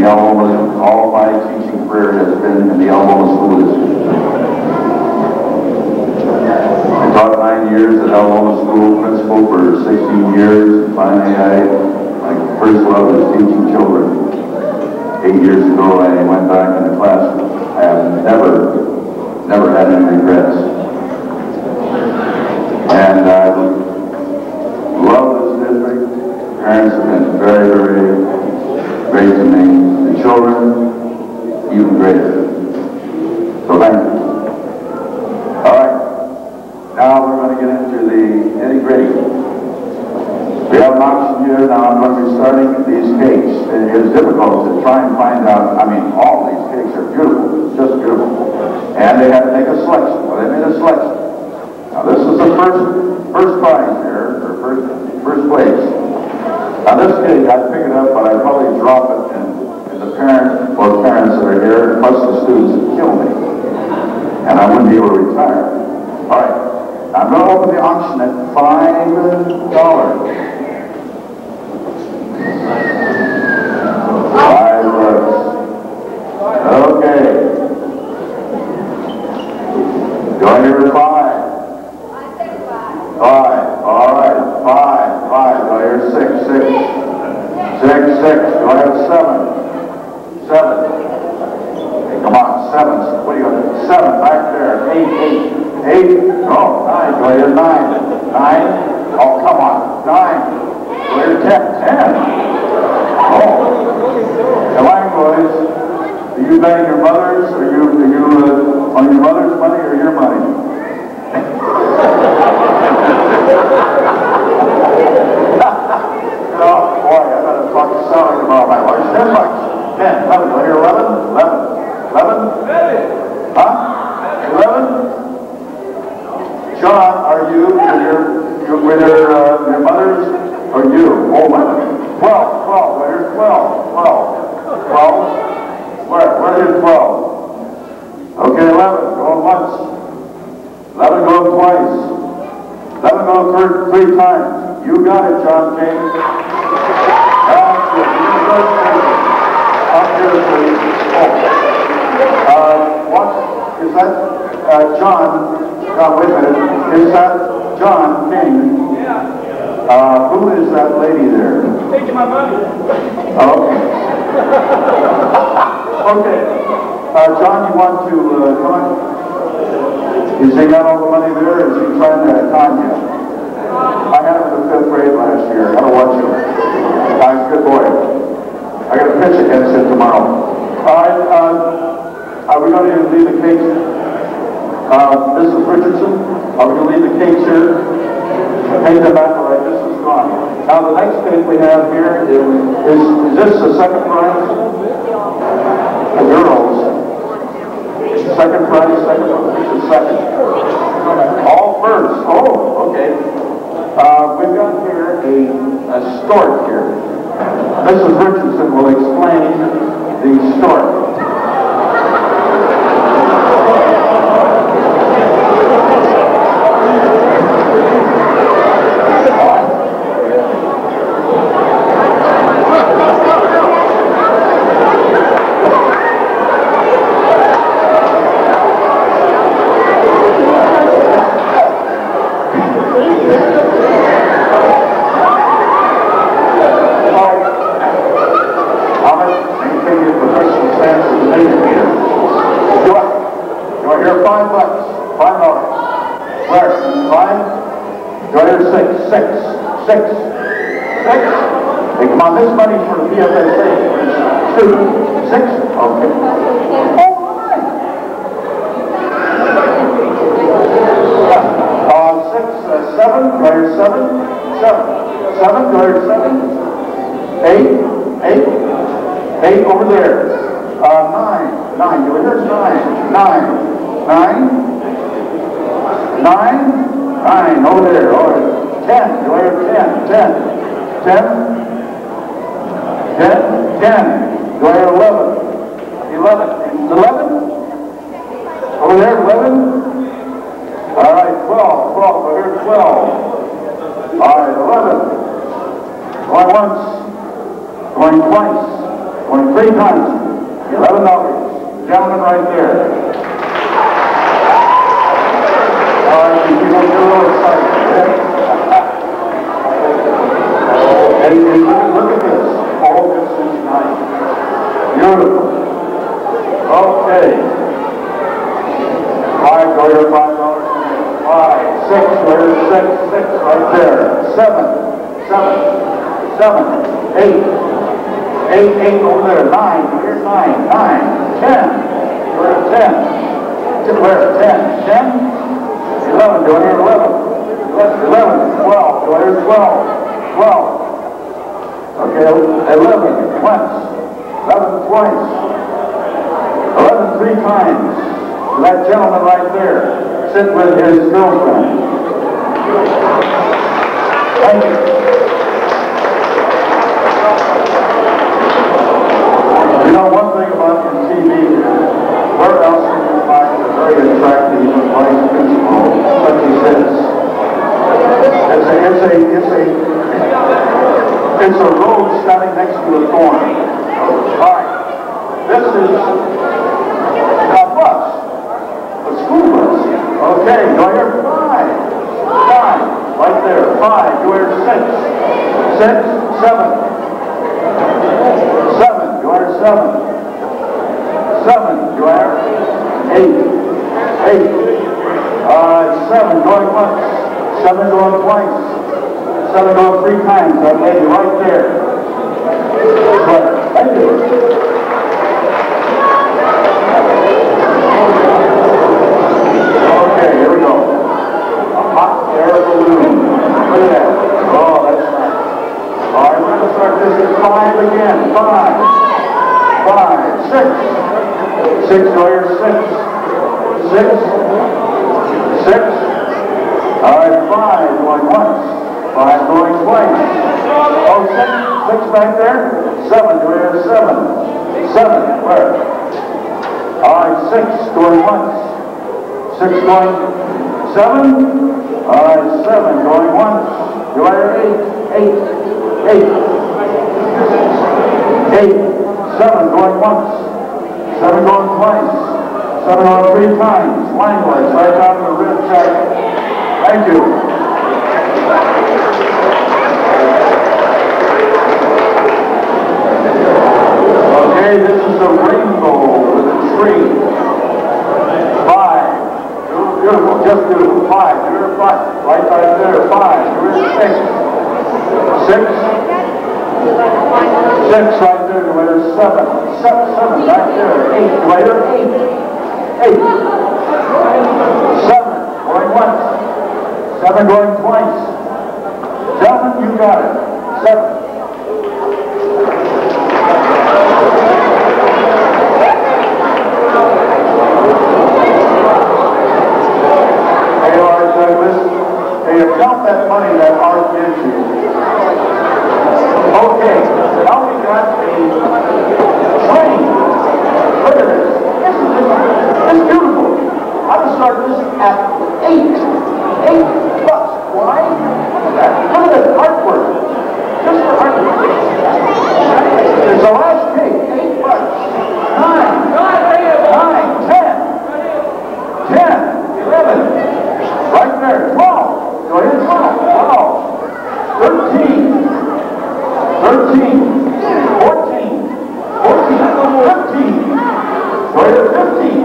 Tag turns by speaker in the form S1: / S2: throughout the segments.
S1: the Algoma. All my teaching career has been in the Algoma School District. I taught 9 years at Algoma School, principal for 16 years. Finally, my first love was teaching children. 8 years ago, I went back in the classroom. I have never had any regrets. And I love this district. Parents have been very, very great to me. The children, even greater. So thank you. All right. Now we're going to get into the nitty-gritty. We have an auction here. Now I'm going to be starting these cakes. It is difficult to try and find out. I mean, all these cakes are beautiful. It's just beautiful. And they had to make a selection. Well, they made a selection. Now this is the first prize here, or first place. Now this cake, I'd pick it up, but I'd probably drop it, and the parents that are here, plus the students, would kill me. And I wouldn't be able to retire. All right. I'm going to open the auction at $5. $5. Okay. Do I hear a 5? I said 5. 5. All right. 5. Do I hear 6? 6. Do I have 7? 7. Hey, come on, 7. What do you got? 7 back there. 8. Oh, 9. Do I hear 9? 9. Oh, come on. 9. Do I hear 10? 10. Oh. Come on, boys. Are you betting your mother's? Are you on your mother's money or your money? Oh, boy, I better talk to Sally tomorrow night. Where's 10 bucks? 10. 11. Do I hear 11? 11. 11? Huh? 11? John, are you with your mother's or you? Oh, 11. 12. 12. Do I hear 12? 12. Where is 12? Okay, 11. Going once. 11 going twice. 11 going three times. You got it, John King. That's it. Up here, please. What is that? John, wait a minute. Is that John King? Yeah. Who is that lady there? Taking my money. Okay. Okay. John, you want to come on? Is he got all the money there, or is he trying to con you? I had him in the 5th grade last year. How to watch him? He's a good boy. I got a pitch against him tomorrow. All right. Are we going to leave the cakes? Mrs. Richardson, are we going to leave the cakes here? Take them back. All right. This is gone. Now the next cake we have here is this the second prize? The girls. Second prize, second. All first. Oh, okay. We've got here a stork here. Mrs. Richardson will explain the stork. Six. Hey, come on, this money's for the PFSA. 2, 6, okay. All right. 6, 7, do I hear 7? 7. 7, do I hear 7? 8 over there. 9, do I hear 9? 9 over there. All right. 10, do I hear 10? 10. 10? 10. Do I hear 11? 11. 11? Over there, 11? All right, 12. 12. I hear 12. All right, 11. Going once. Going twice. Going 3 times. $11. Gentleman right there. All right, you people get a little excited. And look at this. All this is nice. Beautiful. Okay. 5, go here, $5. 5, 6, where's 6, 6, right there. 7, 8, 8 over there. 9, here's 9, 10, we're at 10. We're at 10, 11, go here, 11, 12, go here, 12. Okay, 11 once, 11 twice, 11 3 times. That gentleman right there, sitting with his girlfriend. Thank you. You know, one thing about the TV is, where else can you find a very attractive vice principal such as this? It's a rose standing next to a thorn. All right. This is a bus. A school bus. Okay, go here. 5. Right there. 5. Go here. 6. 7. Go here. 7. 7. Go here. 8. 7 going once. 7 going twice. 7 going 3 times. That lady right there. Thank you. Okay, here we go. A hot air balloon. Look at that. Oh, that's nice. All right, we're going to start this at 5 again. 5. 6. 6, go here. 6. 6. All right, 5 going once. 5 going twice. Oh, 6 back there. 7, go here. 7. Where? All right, 6 going once. 6 going 7. All right, 7 going once. Go here. 8. 7 going once. 7 going twice. 7 going 3 times. Language right down the red jacket. Thank you. Okay, this is a rainbow with a tree. 5. Beautiful, just beautiful. 5. You're 5. Right there. 5. You're 6. 6. 6 right there. You're 7. 7 right there. 8. Later. 8. 7 going once. 7 going twice. Gentlemen, you got it. 7. Hey, count that money that Art gives you. Okay, now we got a train. Look at this. It's beautiful. I'm going to start this at 8. $8. Why? Look at that. Look at that artwork. Just for artwork. There's the last pig. $8. 9, 10, 11. Right there. 12. Go ahead. 12. 13. 14. 15. Go ahead. 15.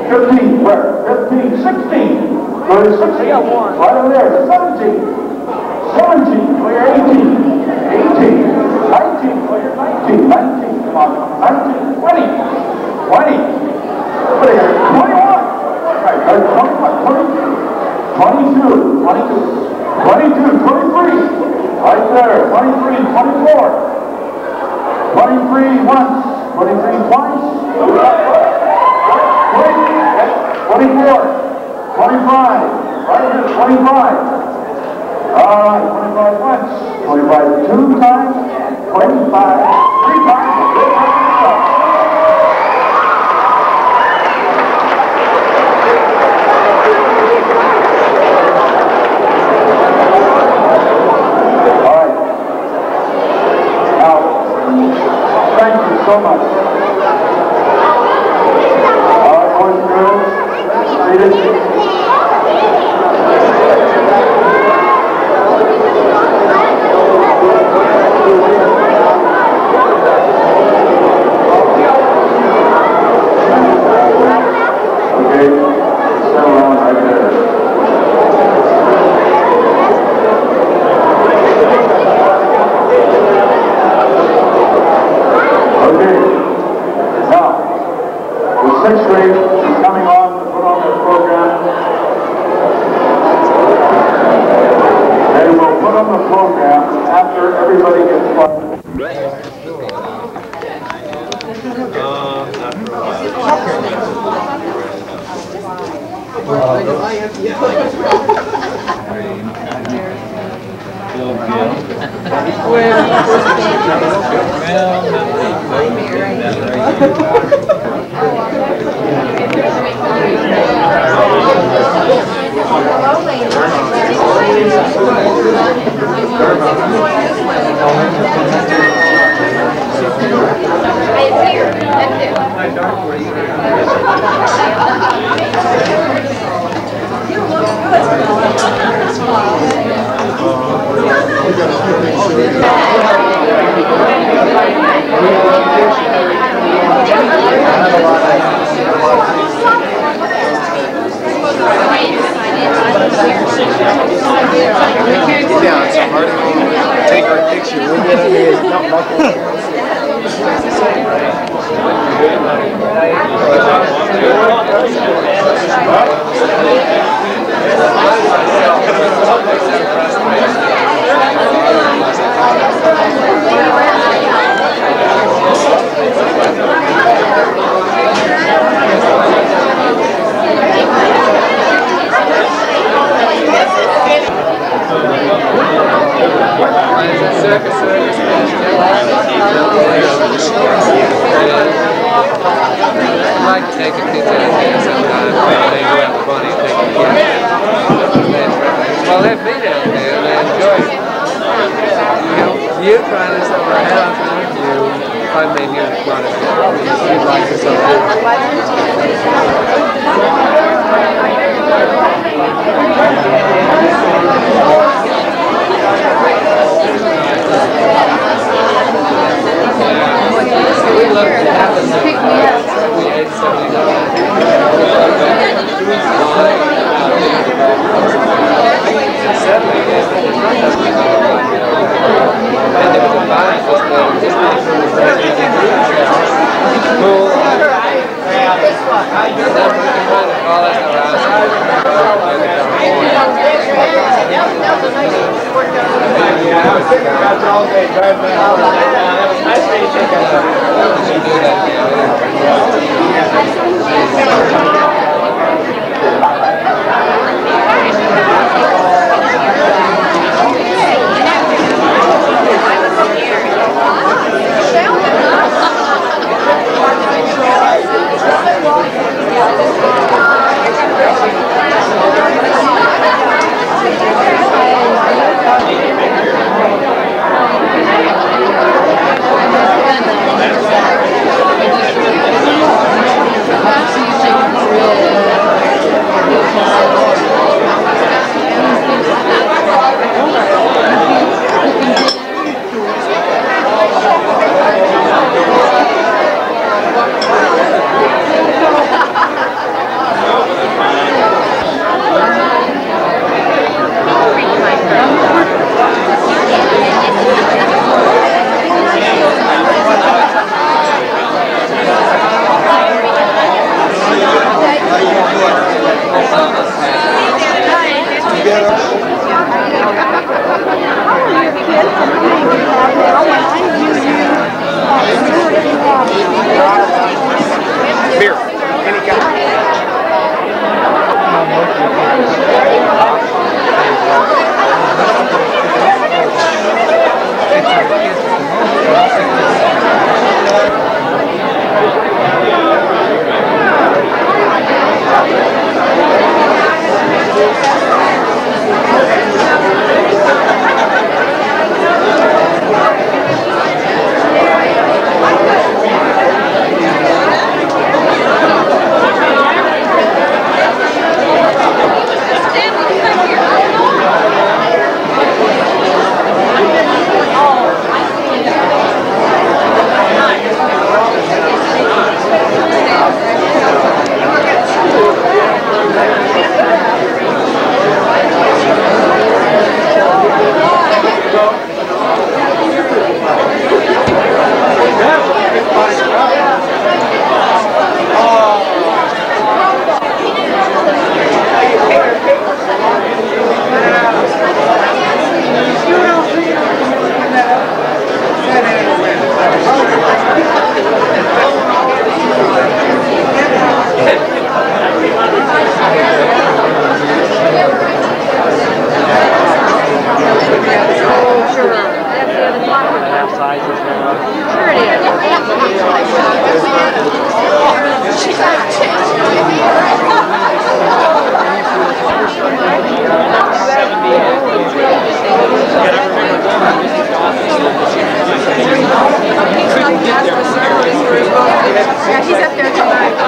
S1: 15. Where? 15. 16. Go ahead. 16. Right over there. 17. Go ahead. 18. 19. Go ahead. 19. Come on. 19. 20. 21. Right, 22. 23. Right there. 23, 24. 23 once. 23 twice. 24. 25. Right here. 25. All right. 25 once. 25 2 times. 25 3 times. so much. All right, boys and girls, seated. Okay, settle down right there. Okay, now, the sixth grade is coming on to put on their program. They will put on the program after everybody gets started.
S2: Take our picture. We'll get under his
S3: I like to take the kids out there sometimes. They go out the bunny and take the kids. Well, they beat out there, they enjoy it. You trying this over a house, if I made you run it, you'd like this over we looked at having pick me up. We ate $79. And they were combined with the cool.
S2: beer. Any
S3: sizes now.
S4: Sure it yeah, he's up there tonight.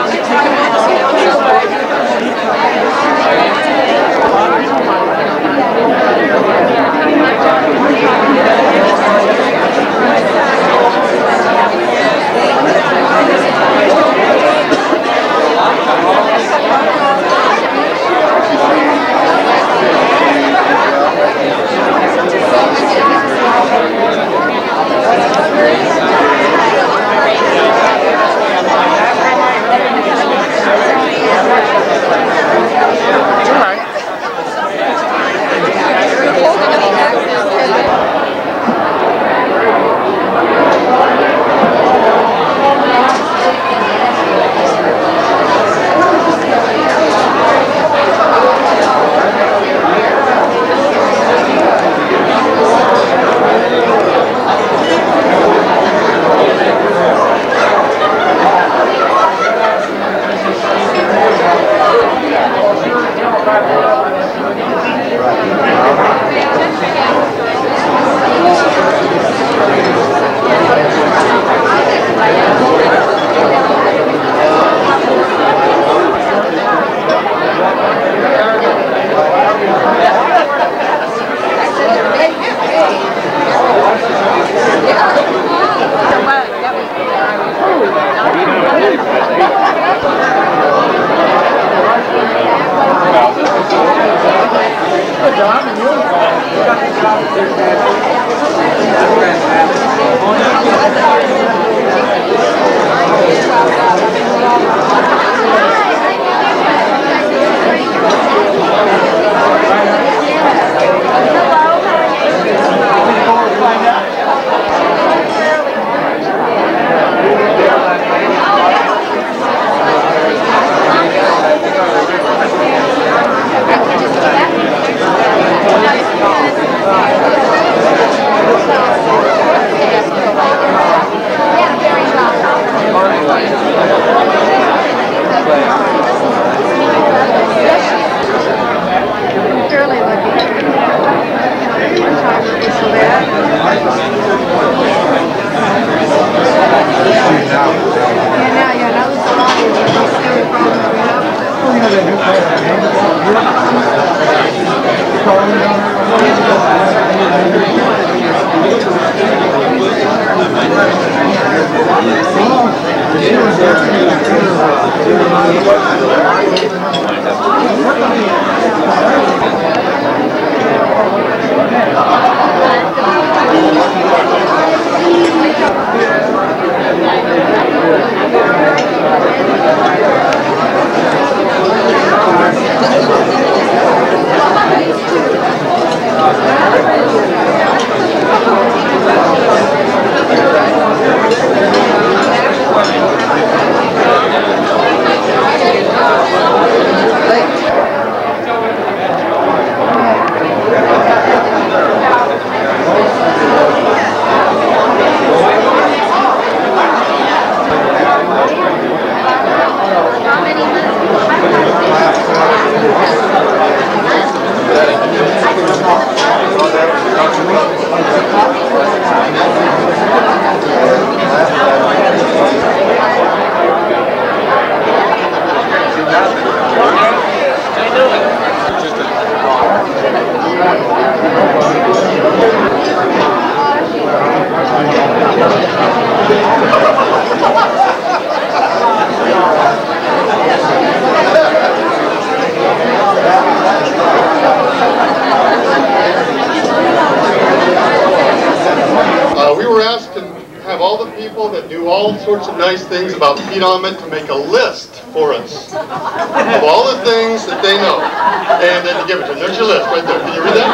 S5: all sorts of nice things about Pete Ament to make a list for us of all the things that they know, and then to give it to them. There's your list right there. Can you read that?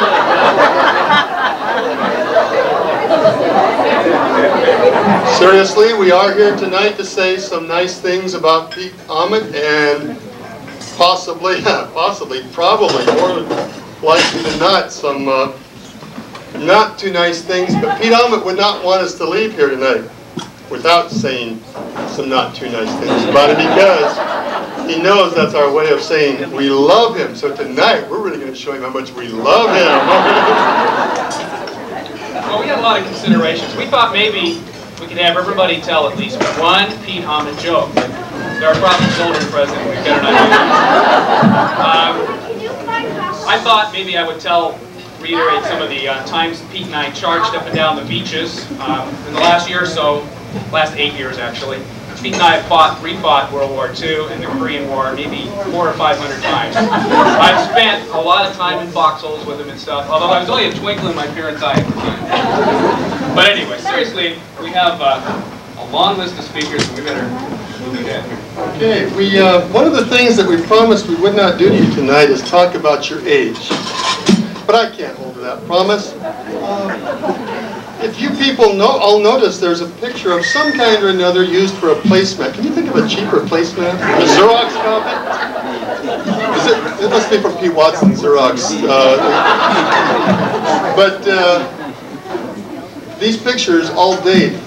S5: Seriously, we are here tonight to say some nice things about Pete Ament, and probably more likely than not, some not too nice things, but Pete Ahmet would not want us to leave here tonight without saying some not too nice things about him, because he knows that's our way of saying we love him. So tonight, we're really going to show him how much we love him.
S6: Well, we had a lot of considerations. We thought maybe we could have everybody tell at least one Pete Ahmet joke. There are probably children present. We better not do that. I thought maybe I would reiterate some of the times Pete and I charged up and down the beaches in the last year or so, last 8 years actually. Pete and I have refought World War II and the Korean War maybe 400 or 500 times. I've spent a lot of time in foxholes with him and stuff, although I was only a twinkle in my parents' eye at the time. But anyway, seriously, we have a long list of speakers, so we better move ahead here.
S5: Okay, one of the things that we promised we would not do to you tonight is talk about your age. But I can't hold to that promise. If you people all notice there's a picture of some kind or another used for a placemat. Can you think of a cheaper placemat? A Xerox copy? It must be from Pete Watson Xerox. But these pictures all date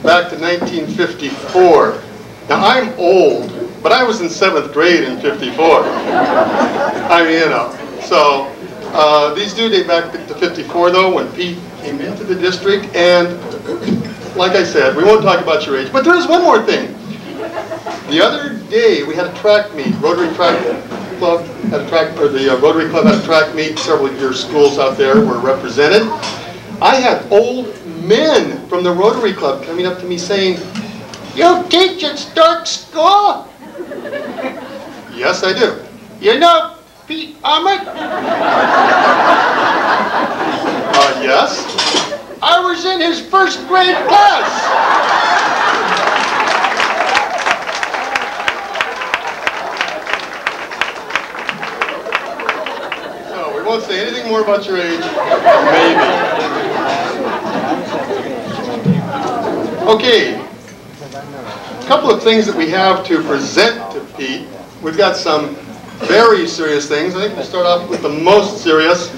S5: back to 1954. Now I'm old, but I was in 7th grade in '54. I mean, you know. So these do date back to '54 though, when Pete came into the district. And like I said, we won't talk about your age, but there is one more thing. The other day we had a track meet. Rotary Track Club had a track, or the Rotary Club had a track meet. Several of your schools out there were represented. I had old men from the Rotary Club coming up to me saying, "You teach at Stark School?" "Yes, I do." "You know Pete Ahmet?" "Yes." "I was in his 1st grade class." So we won't say anything more about your age. Maybe. Okay. A couple of things that we have to present to Pete. We've got some very serious things. I think we'll start off with the most serious.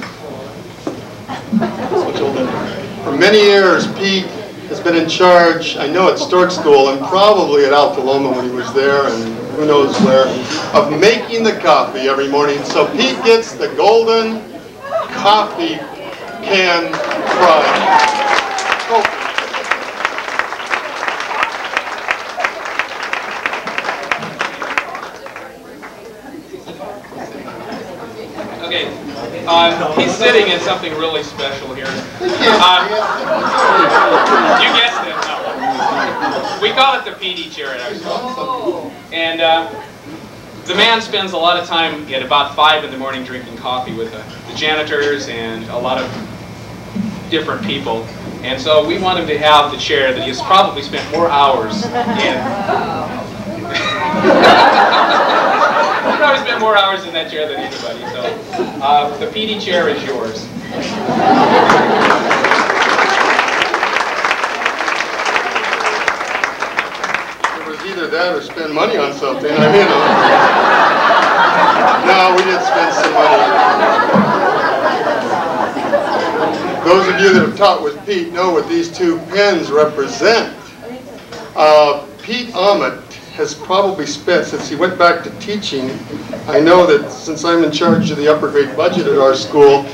S5: For many years, Pete has been in charge, I know at Stork School and probably at Altaloma when he was there and who knows where, of making the coffee every morning. So Pete gets the golden coffee can prize.
S6: Okay, he's sitting in something really special here. You guessed it. No. We call it the PD chair at our school. And the man spends a lot of time at about 5 in the morning drinking coffee with the janitors and a lot of different people. And so we want him to have the chair that he has probably spent more hours in. He's probably spent more hours in that chair than anybody. So the PD chair is yours.
S5: It was either that or spend money on something. I mean, no, we did spend some money. Those of you that have taught with Pete know what these two pens represent. Pete Ahmet has probably spent, since he went back to teaching, I know that since I'm in charge of the upper grade budget at our school,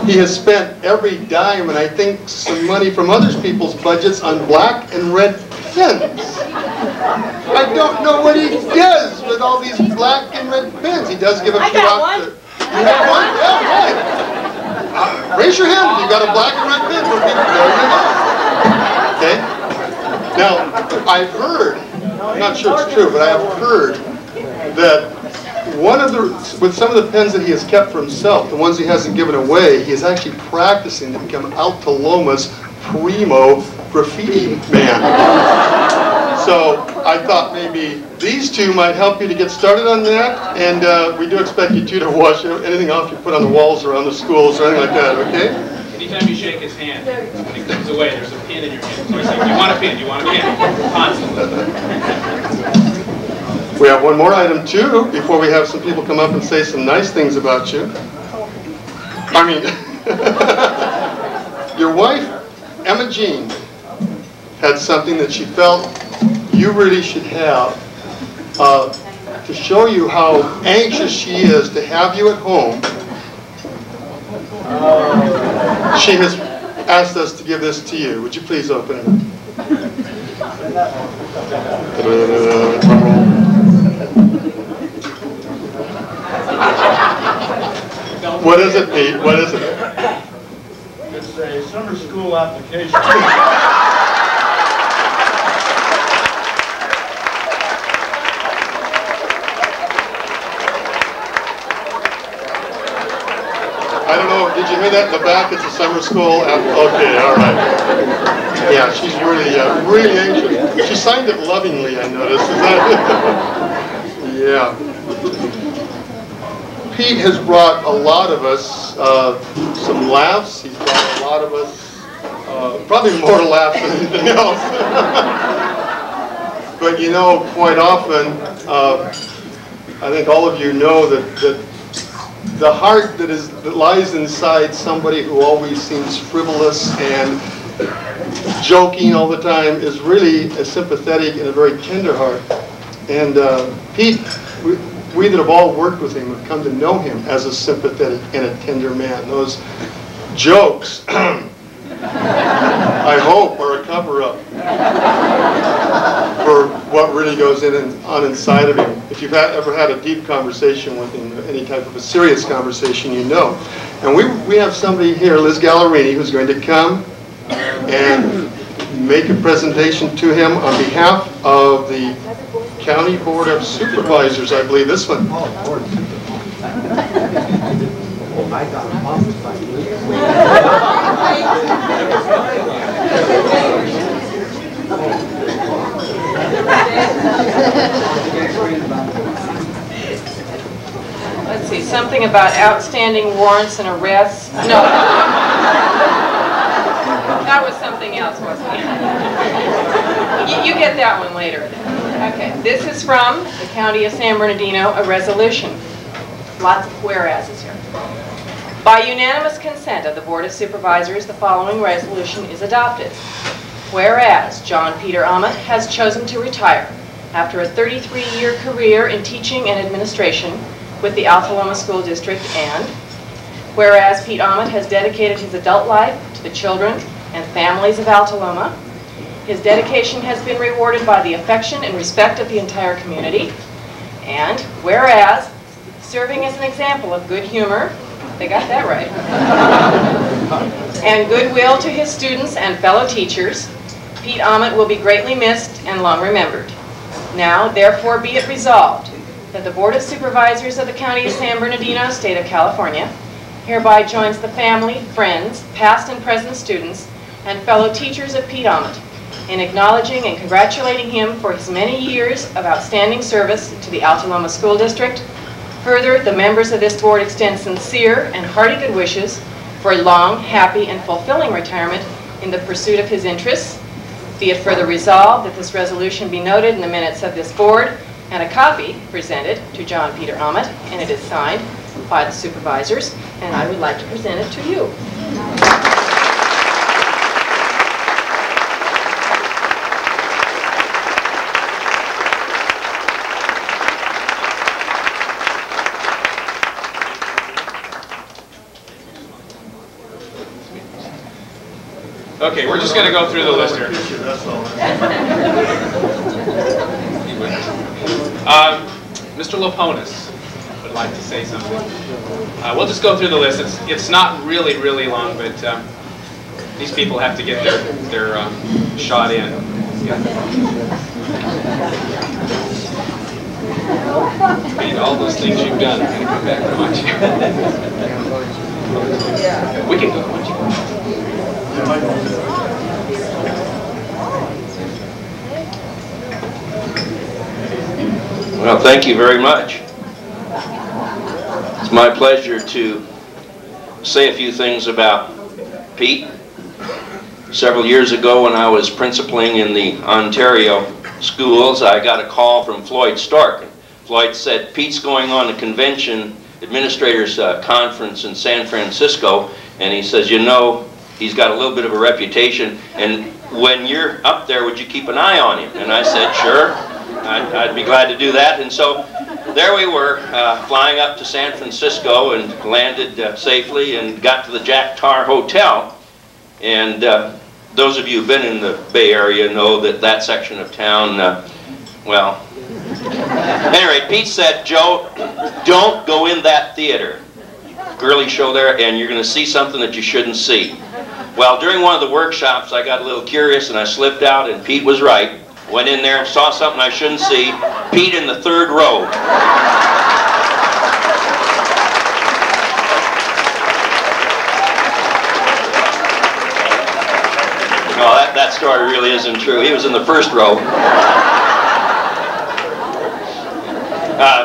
S5: he has spent every dime, and I think some money from other people's budgets, on black and red pens. I don't know what he does with all these black and red pens. He does give a few out to... You have one? Yeah, right. Raise your hand if you've got a black and red pen. There you go. Okay? Now, I've heard, I'm not sure it's true, but I have heard that with some of the pens that he has kept for himself, the ones he hasn't given away, he is actually practicing to become Altaloma's primo graffiti man. So I thought maybe these two might help you to get started on that, and we do expect you two to wash anything off you put on the walls around the schools or anything like that, okay?
S6: Anytime you shake his hand, when he comes away, there's a pin in your hand. So I say, do you want a pin? Do you want a pin? Constantly.
S5: We have one more item too, before we have some people come up and say some nice things about you. I mean, Your wife, Emma Jean, had something that she felt you really should have to show you how anxious she is to have you at home. She has asked us to give this to you. Would you please open it up? What is it, Pete? What is it?
S7: It's a summer school application.
S5: I don't know, did you hear that in the back? It's a summer school okay, all right. Yeah, she's really, really anxious. She signed it lovingly, I noticed. Is that yeah. Pete has brought a lot of us some laughs. He's brought a lot of us, probably more laughs than anything else. But you know, quite often, I think all of you know that the heart that lies inside somebody who always seems frivolous and joking all the time is really a sympathetic and a very tender heart. And Pete, we that have all worked with him have come to know him as a sympathetic and a tender man. Those jokes, I hope, are a cover-up for what really goes on inside of him. If you've ever had a deep conversation with him, any type of a serious conversation, you know. And we have somebody here, Liz Gallerini, who's going to come and make a presentation to him on behalf of the County Board of Supervisors, I believe this one.
S4: Let's see, something about outstanding warrants and arrests. No. That was something else, wasn't it? You get that one later. Okay, this is from the County of San Bernardino, a resolution. Lots of whereases here. By unanimous consent of the Board of Supervisors, the following resolution is adopted. Whereas John Peter Ament has chosen to retire after a 33-year career in teaching and administration with the Altaloma School District, and whereas Pete Ament has dedicated his adult life to the children and families of Altaloma, his dedication has been rewarded by the affection and respect of the entire community, and whereas serving as an example of good humor, they got that right, and goodwill to his students and fellow teachers, Pete Ament will be greatly missed and long remembered. Now, therefore, be it resolved that the Board of Supervisors of the County of San Bernardino, State of California, hereby joins the family, friends, past and present students, and fellow teachers of Pete Ament in acknowledging and congratulating him for his many years of outstanding service to the Altaloma School District. Further, the members of this board extend sincere and hearty good wishes for a long, happy, and fulfilling retirement in the pursuit of his interests. Be it further resolved that this resolution be noted in the minutes of this board, and a copy presented to John Peter Ament, and it is signed by the supervisors, and I would like to present it to you.
S6: Okay, we're just going to go through the list here. Mr. Laponis would like to say something. We'll just go through the list. It's not really, really long, but these people have to get their shot in. Yeah. I mean, all those things you've done are going to come back to haunt you. We can go. Why don't you?
S8: Well, thank you very much. It's my pleasure to say a few things about Pete. Several years ago when I was principaling in the Ontario schools, I got a call from Floyd Stark. Floyd said, Pete's going on a convention administrators conference in San Francisco, and he says, you know, He's got a little bit of a reputation, and when you're up there, would you keep an eye on him? And I said, sure, I'd be glad to do that. And so there we were, flying up to San Francisco, and landed safely and got to the Jack Tar Hotel. And those of you who've been in the Bay Area know that that section of town, well, at any rate, Pete said, Joe, don't go in that theater. Girly show there, and you're going to see something that you shouldn't see. Well, during one of the workshops, I got a little curious, and I slipped out, and Pete was right. Went in there, saw something I shouldn't see. Pete in the third row. No, that story really isn't true. He was in the first row.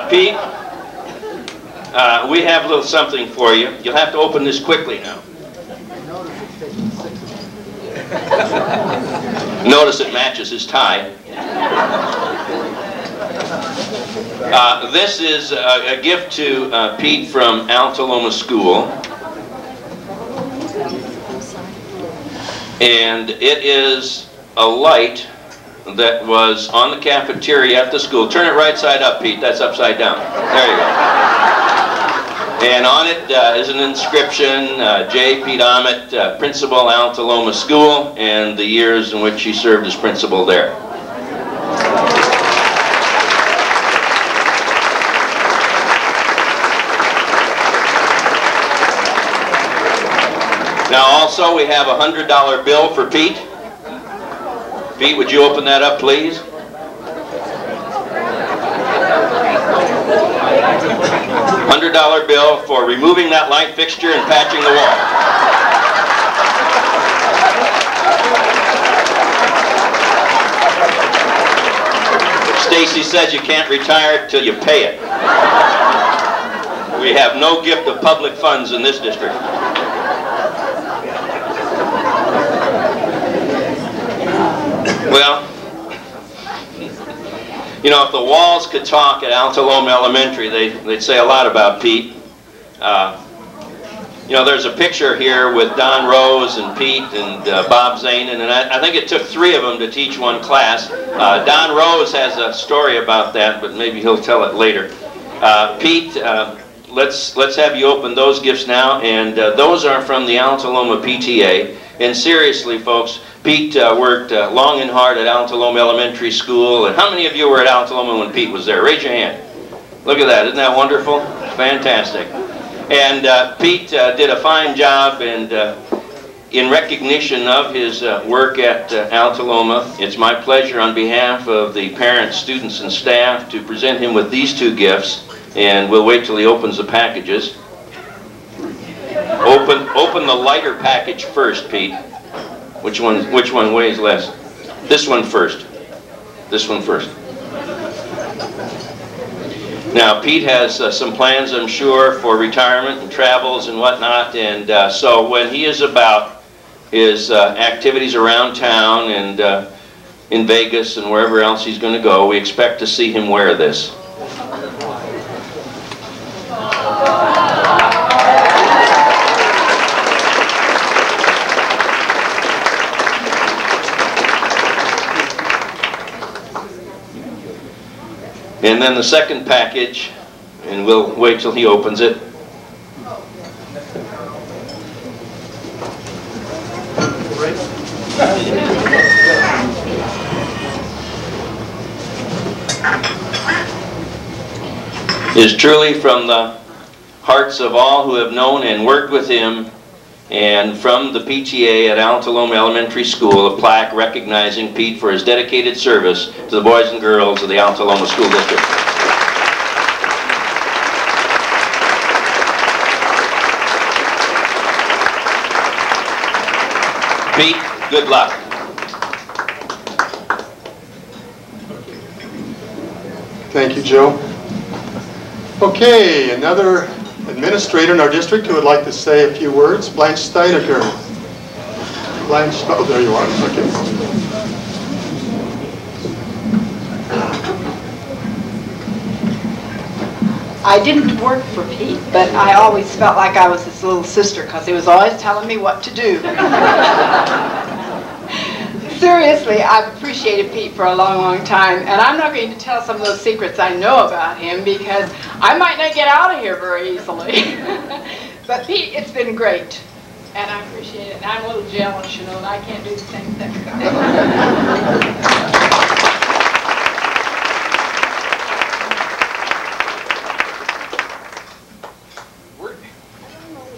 S8: Pete, we have a little something for you. You'll have to open this quickly now. Notice it matches his tie. This is a gift to Pete from Altaloma School. And it is a light that was on the cafeteria at the school. Turn it right side up, Pete. That's upside down. There you go. And on it is an inscription, J. Pete Ahmet, Principal, Altaloma School, and the years in which he served as principal there. Now also we have a $100 bill for Pete. Pete, would you open that up, please? $100 bill for removing that light fixture and patching the wall. Stacy says you can't retire till you pay it. We have no gift of public funds in this district. Well, you know, if the walls could talk at Altaloma Elementary, they'd say a lot about Pete. You know, there's a picture here with Don Rose and Pete and Bob Zanin, and I think it took 3 of them to teach one class. Don Rose has a story about that, but maybe he'll tell it later. Pete, let's have you open those gifts now, and those are from the Altaloma PTA. And seriously, folks, Pete worked long and hard at Altaloma Elementary School. And how many of you were at Altaloma when Pete was there? Raise your hand. Look at that. Isn't that wonderful? Fantastic. And Pete did a fine job, and in recognition of his work at Altaloma, it's my pleasure on behalf of the parents, students, and staff to present him with these 2 gifts. And we'll wait till he opens the packages. Open the lighter package first, Pete. Which one weighs less? This one first. This one first. Now, Pete has some plans, I'm sure, for retirement and travels and whatnot. And so when he is about his activities around town and in Vegas and wherever else he's going to go, we expect to see him wear this. And then the second package, and we'll wait till he opens it. Is truly from the hearts of all who have known and worked with him, and from the PTA at Altaloma Elementary School, a plaque recognizing Pete for his dedicated service to the boys and girls of the Altaloma School District. Pete, good luck.
S5: Thank you, Joe. Okay, another administrator in our district who would like to say a few words, Blanche Steinecker. Blanche, oh, there you are, okay.
S9: I didn't work for Pete, but I always felt like I was his little sister because he was always telling me what to do. Seriously, I've appreciated Pete for a long, long time, and I'm not going to tell some of those secrets I know about him because I might not get out of here very easily. But Pete, it's been great, and I appreciate it. And I'm a little jealous, you know, that I can't do the same thing.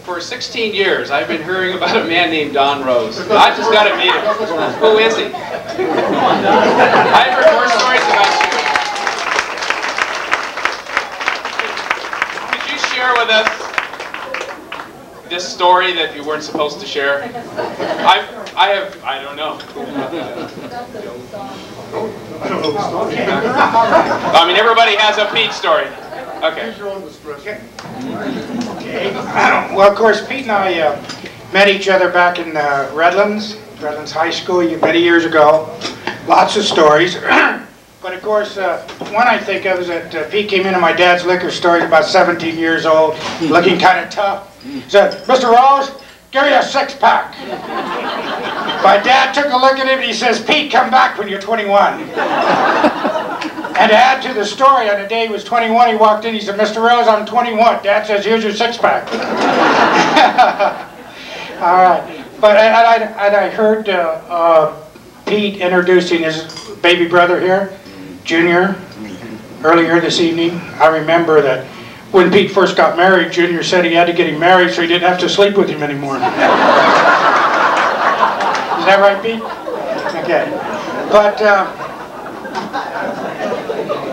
S6: For 16 years, I've been hearing about a man named Don Rose. I just got to meet him. Who is he? I've heard more stories about you. Could you share with us this story that you weren't supposed to share? I don't know. I mean, everybody has a Pete story. Okay.
S10: Well, of course, Pete and I met each other back in Redlands High School many years ago. Lots of stories. But of course, one I think of is that Pete came into my dad's liquor store. He's about 17 years old, looking kind of tough. He said, "Mr. Rose, give me a 6-pack. My dad took a look at him and he says, "Pete, come back when you're 21. And to add to the story, on the day he was 21, he walked in, he said, "Mr. Rose, I'm 21. Dad says, here's your 6-pack. All right. But I heard Pete introducing his baby brother here, Junior, earlier this evening. I remember that when Pete first got married, Junior said he had to get him married so he didn't have to sleep with him anymore. Is that right, Pete? Okay. But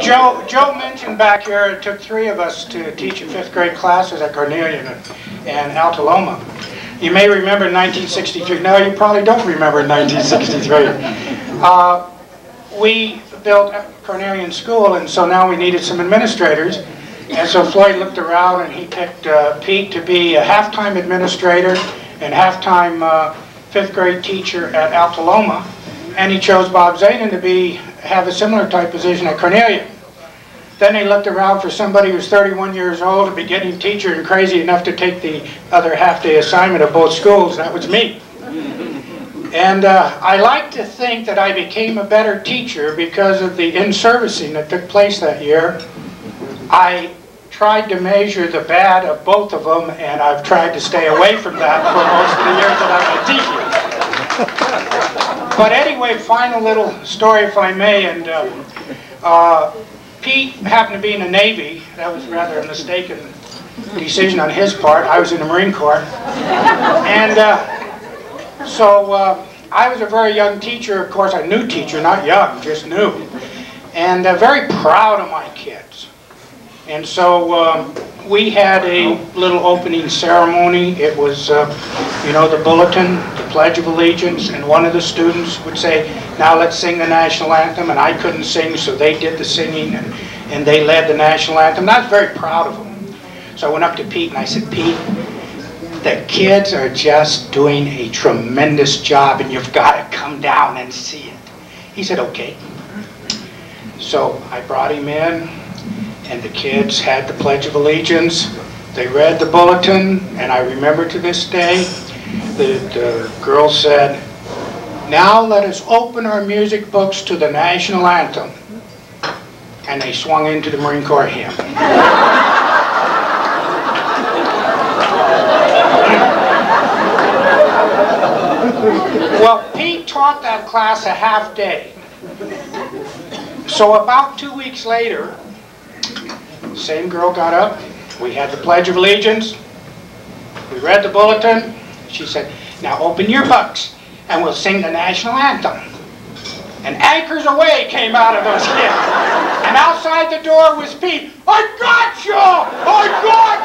S10: Joe mentioned back here it took 3 of us to teach in 5th grade classes at Carnelian and Altaloma. You may remember in 1963. No, you probably don't remember in 1963. We built Carnelian School, and so now we needed some administrators. And so Floyd looked around and he picked Pete to be a half-time administrator and half-time 5th grade teacher at Altaloma. And he chose Bob Zanin to have a similar type position at Carnelian. Then they looked around for somebody who's 31 years old, a beginning teacher and crazy enough to take the other half-day assignment of both schools. That was me. And I like to think that I became a better teacher because of the in-servicing that took place that year. I tried to measure the bad of both of them, and I've tried to stay away from that for most of the years that I've been teaching. But anyway, final little story, if I may. And Pete happened to be in the Navy. That was rather a mistaken decision on his part. I was in the Marine Corps. And so I was a very young teacher. Of course, a new teacher, not young, just new. And very proud of my kids. And so we had a little opening ceremony. It was, you know, the bulletin, the Pledge of Allegiance, and one of the students would say, "Now let's sing the national anthem," and I couldn't sing, so they did the singing, and they led the national anthem. And I was very proud of them. So I went up to Pete and I said, "Pete, the kids are just doing a tremendous job, and you've got to come down and see it." He said, "Okay." So I brought him in. And the kids had the Pledge of Allegiance. They read the bulletin, and I remember to this day, the girl said, "Now let us open our music books to the national anthem." And they swung into the Marine Corps hymn. Well, Pete taught that class a half day. So about 2 weeks later, same girl got up, we had the Pledge of Allegiance, we read the bulletin, she said, "Now open your books and we'll sing the national anthem." And "Anchors Away" came out of those kids. And outside the door was Pete, "I got you! I got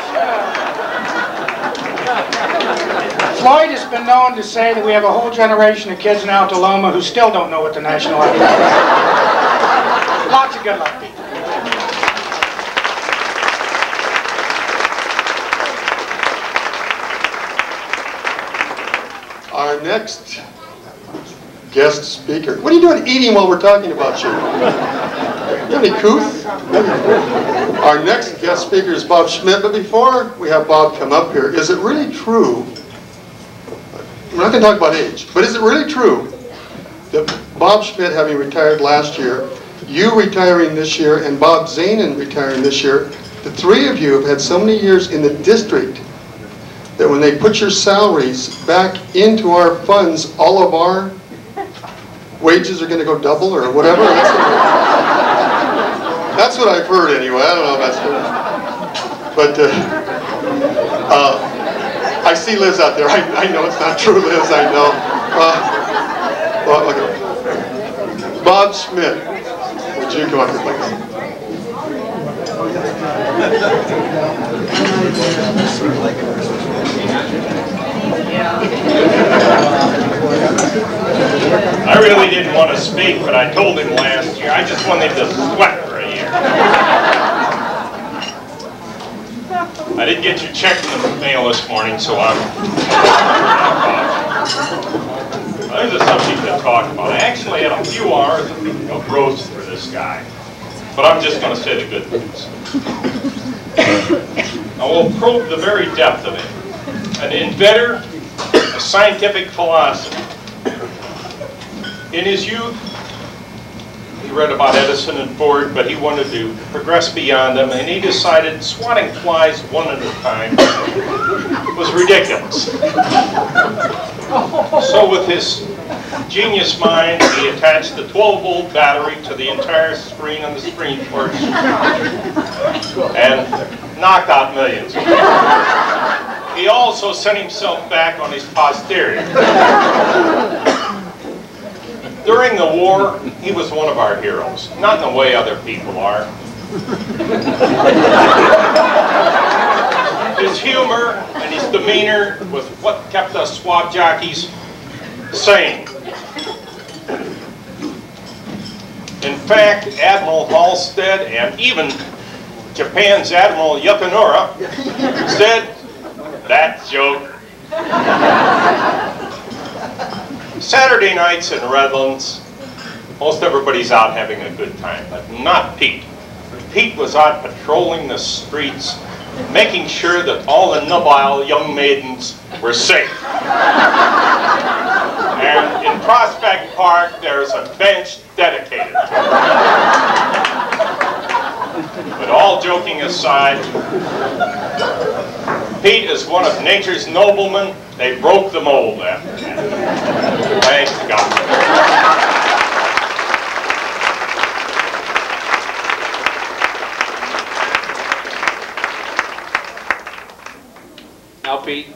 S10: you!" Floyd has been known to say that we have a whole generation of kids in Altaloma who still don't know what the national anthem is. Lots of good luck, Pete.
S5: Our next guest speaker. What are you doing eating while we're talking about you? Any couth? Our next guest speaker is Bob Schmidt, but before we have Bob come up here, is it really true, we're not going to talk about age, but is it really true that Bob Schmidt, having retired last year, you retiring this year, and Bob Zanin retiring this year, the three of you have had so many years in the district that when they put your salaries back into our funds, all of our wages are going to go double or whatever? That's what I've heard anyway. I don't know if that's true. But I see Liz out there. I know it's not true, Liz. I know. Well, okay. Bob Schmidt, would you come up here, please?
S7: I really didn't want to speak, but I told him last year, I just wanted to sweat for a year. I didn't get your check in the mail this morning, so there's a subject to talk about. I actually had a few hours of roast for this guy, but I'm just going to say the good things. I will probe the very depth of it. An inventor, a scientific philosopher. In his youth, he read about Edison and Ford, but he wanted to progress beyond them, and he decided swatting flies one at a time was ridiculous. So with his genius mind, he attached the 12-volt battery to the entire screen on the screen porch and knocked out millions. He also sent himself back on his posterior. During the war, he was one of our heroes, not in the way other people are. His humor and his demeanor was what kept us swab jockeys sane. In fact, Admiral Halstead and even Japan's Admiral Yukinura said, "That joke." Saturday nights in Redlands, most everybody's out having a good time, but not Pete. Pete was out patrolling the streets, making sure that all the nubile young maidens were safe. And in Prospect Park, there's a bench dedicated to him. But all joking aside, Pete is one of nature's noblemen. They broke the mold after that. Thank God.
S3: Now, Pete,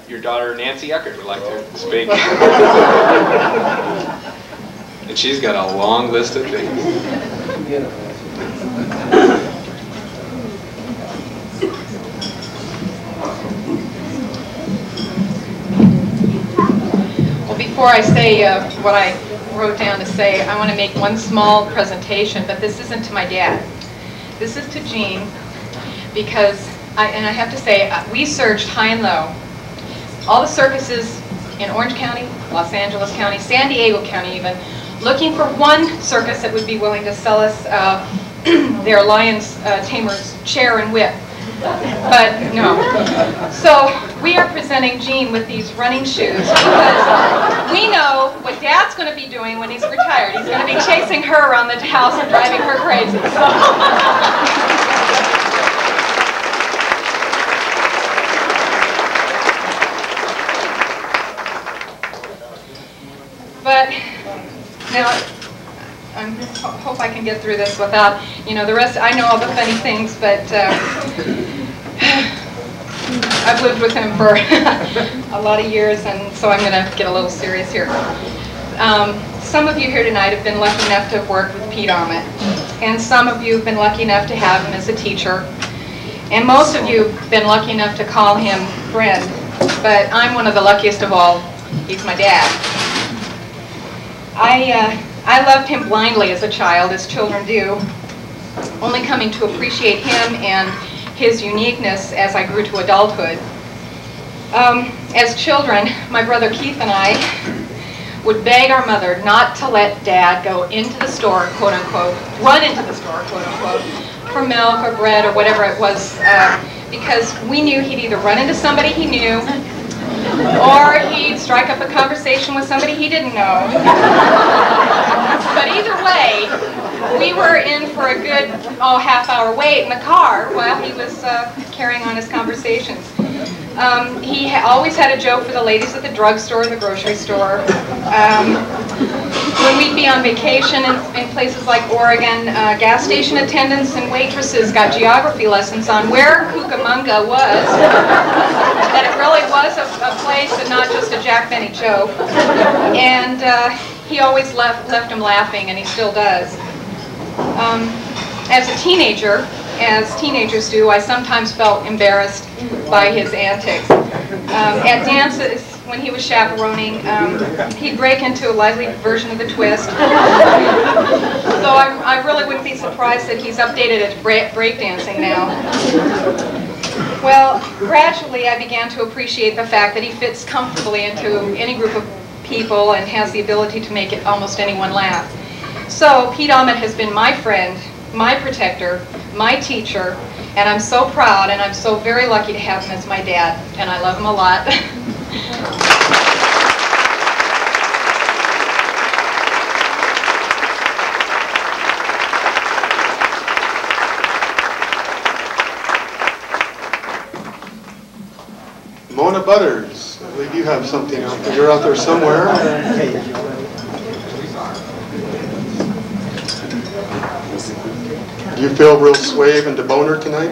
S3: your daughter Nancy Eckert would like to speak. And she's got a long list of things.
S9: Before I say what I wrote down to say, I want to make one small presentation, but this isn't to my dad. This is to Gene, because, I have to say, we searched high and low. All the circuses in Orange County, Los Angeles County, San Diego County even, looking for one circus that would be willing to sell us their lion's tamer's chair and whip. But no. So we are presenting Gene with these running shoes because we know what Dad's going to be doing when he's retired. He's going to be chasing her around the house and driving her crazy. But now, I hope I can get through this without, the rest. I know all the funny things, but I've lived with him for a lot of years, and so I'm going to get a little serious here. Some of you here tonight have been lucky enough to have worked with Pete Ahmet, and some of you have been lucky enough to have him as a teacher, and most of you have been lucky enough to call him friend, but I'm one of the luckiest of all. He's my dad. I loved him blindly as a child, as children do, only coming to appreciate him and his uniqueness as I grew to adulthood. As children, my brother Keith and I,
S11: would beg our mother not to let Dad go into the store, quote unquote, run into the store, quote unquote, for milk or bread or whatever it was, because we knew he'd either run into somebody he knew or he'd strike up a conversation with somebody he didn't know. But either way, we were in for a good half-hour wait in the car while he was carrying on his conversations. He always had a joke for the ladies at the drugstore and the grocery store. When we'd be on vacation in places like Oregon, gas station attendants and waitresses got geography lessons on where Cucamonga was, that it really was a place and not just a Jack Benny joke. And he always left them laughing, and he still does. As a teenager, as teenagers do, I sometimes felt embarrassed by his antics. At dances, when he was chaperoning, he'd break into a lively version of the twist. So I really wouldn't be surprised that he's updated at breakdancing now. Well, gradually I began to appreciate the fact that he fits comfortably into any group of people and has the ability to make almost anyone laugh. So Pete Ahmet has been my friend, my protector, my teacher, and I'm so proud and I'm so very lucky to have him as my dad, and I love him a lot.
S5: Mona Butters, I believe you have something out there. You're out there somewhere. Do you feel real suave and deboner tonight?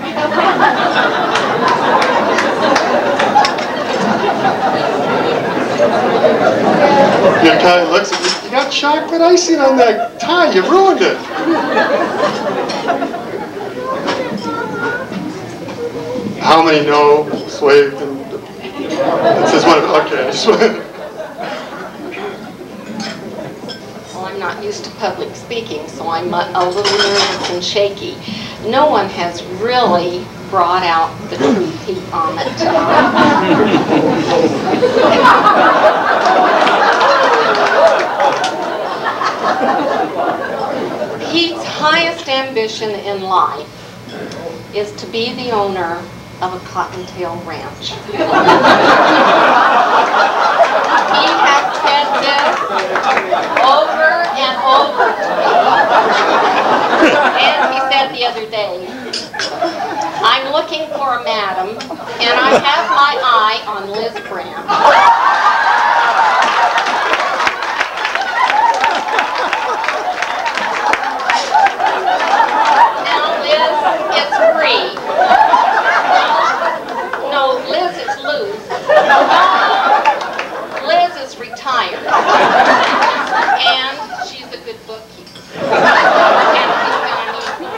S5: Your guy looks at you. You got chocolate icing on that tie. You ruined it. How many know suave and this is one of okay.
S12: Well, I'm not used to public speaking, so I'm a little nervous and shaky. No one has really brought out the true Pete Ahmet tonight. Pete's highest ambition in life is to be the owner of a cottontail ranch. He has said this over and over to me. And he said the other day, I'm looking for a madam, and I have my eye on Liz Brandt. Now, Liz, it's free. No, Liz is loose. Liz is retired. And she's a good bookkeeper. And she's going to need me.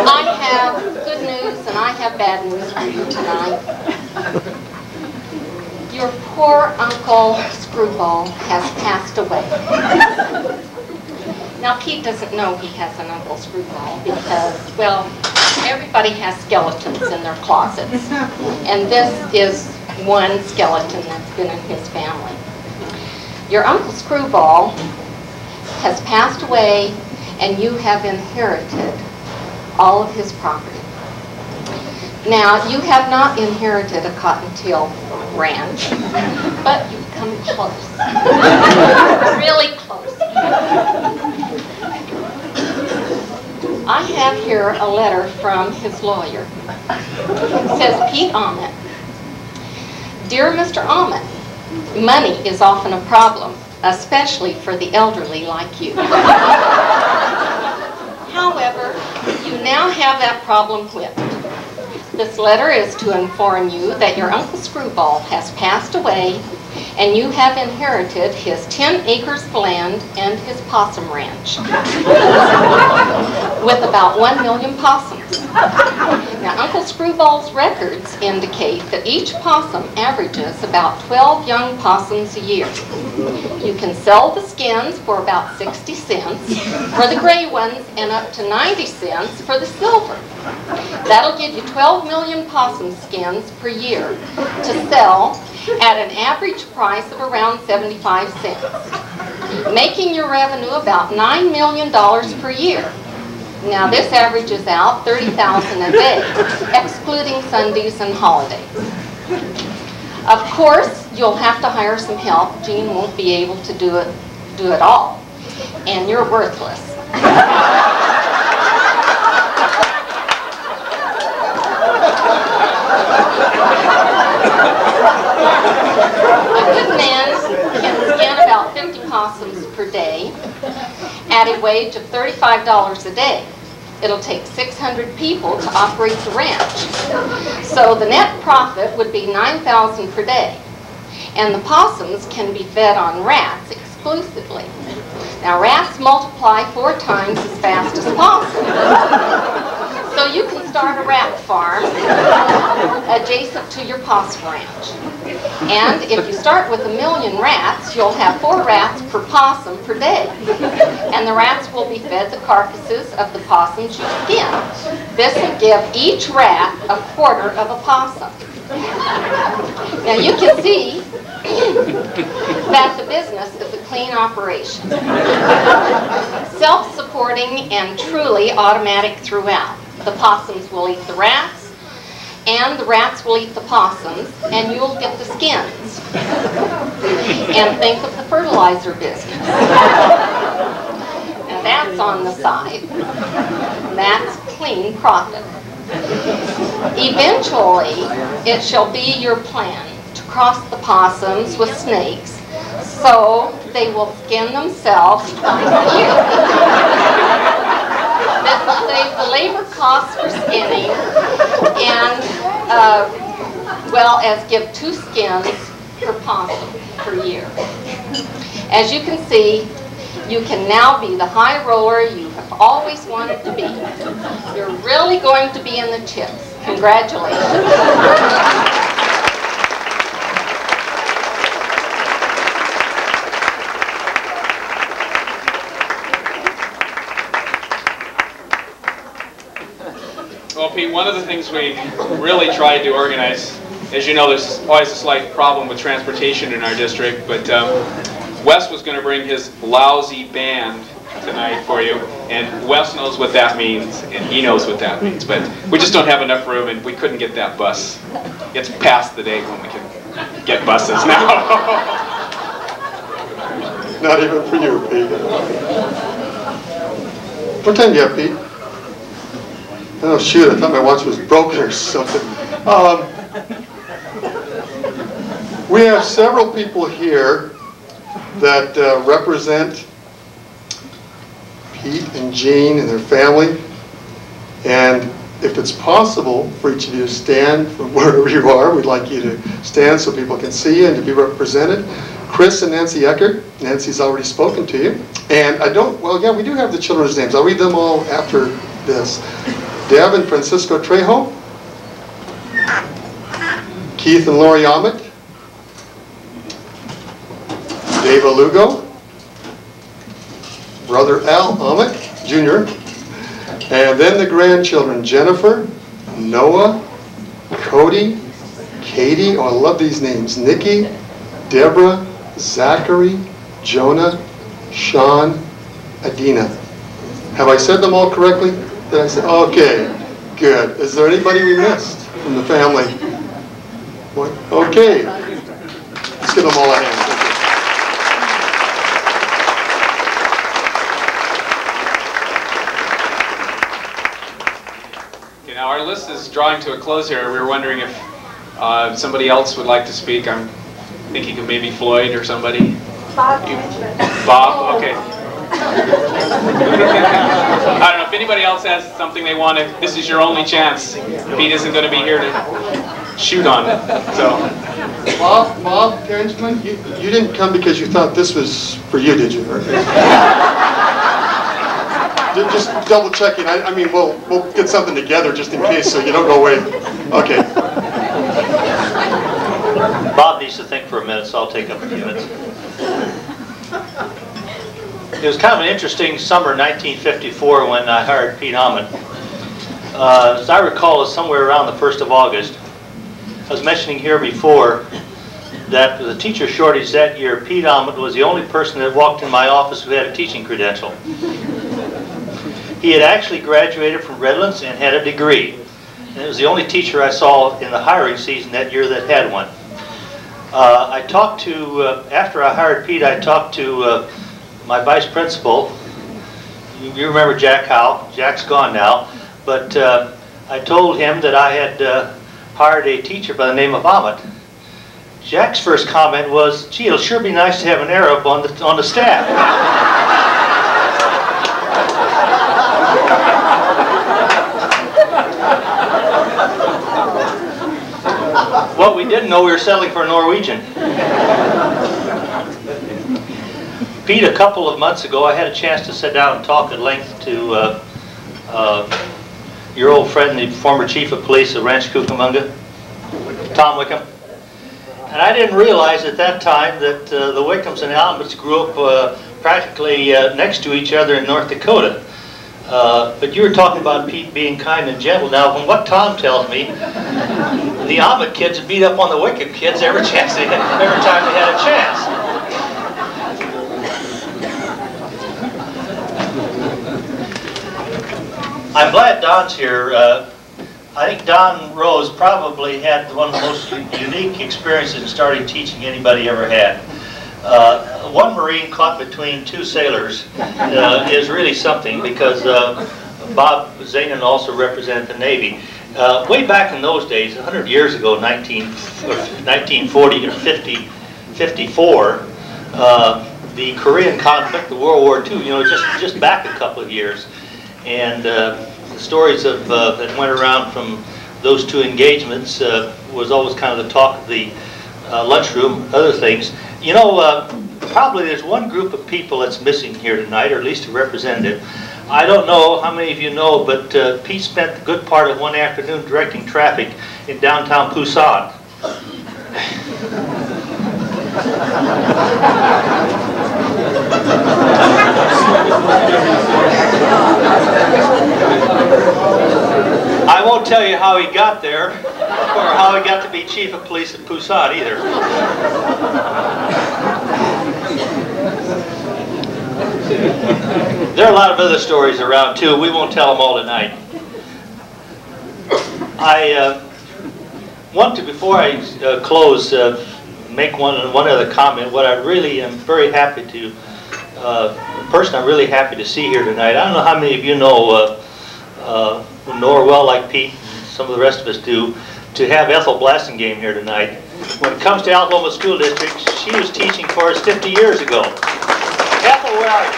S12: I have good news and I have bad news for you tonight. Your poor Uncle Screwball has passed away. Now, Pete doesn't know he has an Uncle Screwball because, well, everybody has skeletons in their closets. And this is one skeleton that's been in his family. Your Uncle Screwball has passed away, and you have inherited all of his property. Now, you have not inherited a cottontail ranch, but you've come close. Really close. I have here a letter from his lawyer. It says, Pete Ahmet, Dear Mr. Ahmet, money is often a problem, especially for the elderly like you. However, you now have that problem whipped. This letter is to inform you that your Uncle Screwball has passed away and you have inherited his 10 acres of land and his possum ranch with about 1 million possums. Now, Uncle Screwball's records indicate that each possum averages about 12 young possums a year. You can sell the skins for about 60 cents for the gray ones and up to 90 cents for the silver. That'll give you 12 million possum skins per year to sell at an average price of around 75 cents, making your revenue about $9 million per year. Now this averages out $30,000 a day, excluding Sundays and holidays. Of course, you'll have to hire some help. Jean won't be able to do it all, and you're worthless. A good man can skin about 50 possums per day at a wage of $35 a day. It'll take 600 people to operate the ranch. So the net profit would be $9,000 per day. And the possums can be fed on rats exclusively. Now rats multiply 4 times as fast as possums. So you can start a rat farm adjacent to your possum ranch. And if you start with 1 million rats, you'll have 4 rats per possum per day. And the rats will be fed the carcasses of the possums you skin. This will give each rat a quarter of a possum. Now you can see that the business is a clean operation. Self-supporting and truly automatic throughout. The possums will eat the rats, and the rats will eat the possums, and you'll get the skins. And think of the fertilizer business. And that's on the side. That's clean profit. Eventually, it shall be your plan to cross the possums with snakes, so they will skin themselves twice a year. This will save the labor costs for skinning and, well, as give 2 skins per possum per year. As you can see, you can now be the high roller you have always wanted to be. You're really going to be in the chips. Congratulations.
S6: Well, Pete, one of the things we really tried to organize, as you know, there's always a slight problem with transportation in our district, but Wes was going to bring his lousy band tonight for you, and Wes knows what that means, and he knows what that means, but we just don't have enough room, and we couldn't get that bus. It's past the day when we can get buses now.
S5: Not even for you, Pete. What time do you have, Pete? Oh shoot, I thought my watch was broken or something. We have several people here that represent Pete and Jean and their family. And if it's possible for each of you to stand from wherever you are, we'd like you to stand so people can see you and to be represented. Chris and Nancy Eckert. Nancy's already spoken to you. And I don't, well, yeah, we do have the children's names. I'll read them all after this. Deb and Francisco Trejo, Keith and Lori Ahmet, Dave Alugo, Brother Al Ahmet Jr., and then the grandchildren, Jennifer, Noah, Cody, Katie, oh I love these names, Nikki, Deborah, Zachary, Jonah, Sean, Adina. Have I said them all correctly? Did I say, okay, good. Is there anybody we missed from the family? What? Okay. Let's give them all a hand.
S6: Okay, now our list is drawing to a close here. We were wondering if somebody else would like to speak. I'm thinking of maybe Floyd or somebody.
S13: Bob.
S6: Bob, okay. I don't know if anybody else has something they want to. This is your only chance. Pete isn't going to be here to shoot on it. So,
S5: Bob Terrenceman, you didn't come because you thought this was for you, did you? Just double checking. I mean, we'll get something together just in case, so you don't go away. Okay.
S13: Bob needs to think for a minute, so I'll take up a few minutes. It was kind of an interesting summer 1954 when I hired Pete Ahmed. As I recall, it was somewhere around the 1st of August. I was mentioning here before that with the teacher shortage that year, Pete Ahmed was the only person that walked in my office who had a teaching credential. He had actually graduated from Redlands and had a degree. And it was the only teacher I saw in the hiring season that year that had one. I talked to, after I hired Pete, I talked to my vice principal. You remember Jack Howe. Jack's gone now. But I told him that I had hired a teacher by the name of Ahmed. Jack's first comment was, gee, it'll sure be nice to have an Arab on the staff. What we didn't know, we were settling for a Norwegian. Pete, a couple of months ago, I had a chance to sit down and talk at length to your old friend, the former chief of police of Ranch Cucamonga, Tom Wickham. And I didn't realize at that time that the Wickhams and Alberts grew up practically next to each other in North Dakota. But you were talking about Pete being kind and gentle. Now, from what Tom tells me, the Ahmed kids would beat up on the Wickham kids every time they had a chance. I'm glad Don's here. I think Don Rose probably had one of the most unique experiences in starting teaching anybody ever had. One Marine caught between two sailors is really something, because Bob Zanin also represented the Navy. Way back in those days, 100 years ago, 1940 or 54, the Korean conflict, the World War II, just back a couple of years. And the stories of that went around from those two engagements was always kind of the talk of the lunchroom, other things. You know, probably there's one group of people that's missing here tonight, or at least a representative. I don't know how many of you know, but Pete spent the good part of one afternoon directing traffic in downtown Busan. I won't tell you how he got there, or how he got to be chief of police in Busan either. There are a lot of other stories around too. We won't tell them all tonight. I want to, before I close, make one other comment. What I really am very happy to, the person I'm really happy to see here tonight. I don't know how many of you know her well like Pete, and some of the rest of us do, to have Ethel Blassingame here tonight. When it comes to Algoma School District, she was teaching for us 50 years ago. Ethel, where are you?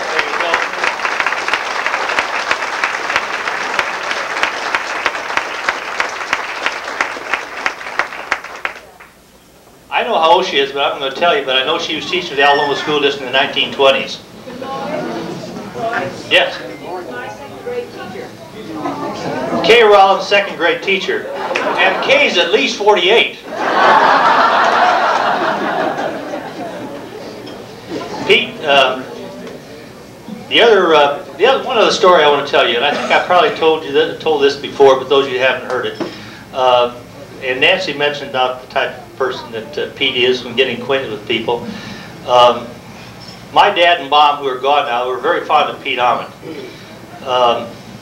S13: There you go. I know how old she is, but I'm going to tell you, but I know she was teaching at the Algoma School District in the 1920s. Yes. Kay Rollins, second grade teacher. And Kay's at least 48. Pete, one other story I want to tell you, and I think I probably told this before, but those of you who haven't heard it. And Nancy mentioned about the type of person that Pete is when getting acquainted with people. My dad and mom, who are gone now, were very fond of Pete Ahmed.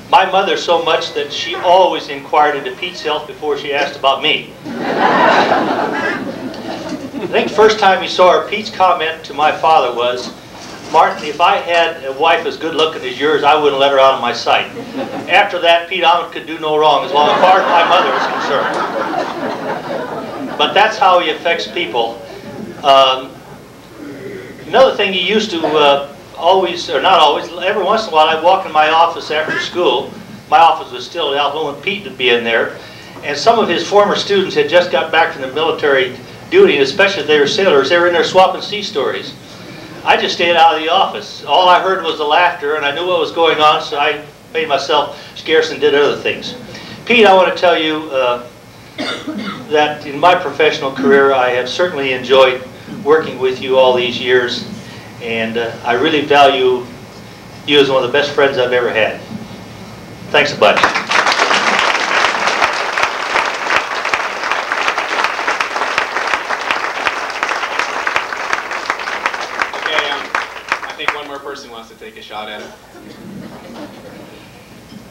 S13: My mother so much that she always inquired into Pete's health before she asked about me. I think the first time he saw her, Pete's comment to my father was, "Martin, if I had a wife as good looking as yours, I wouldn't let her out of my sight." After that, Pete Ahmed could do no wrong as long as far as my mother was concerned. But that's how he affects people. Another thing he used to always, or not always, every once in a while I'd walk in my office after school. My office was still at Algoma, and Pete would be in there. And some of his former students had just got back from the military duty, and especially if they were sailors, they were in there swapping sea stories. I just stayed out of the office. All I heard was the laughter, and I knew what was going on, so I made myself scarce and did other things. Pete, I want to tell you that in my professional career, I have certainly enjoyed working with you all these years, and I really value you as one of the best friends I've ever had. Thanks a bunch.
S6: I think one more person wants to take a shot at it.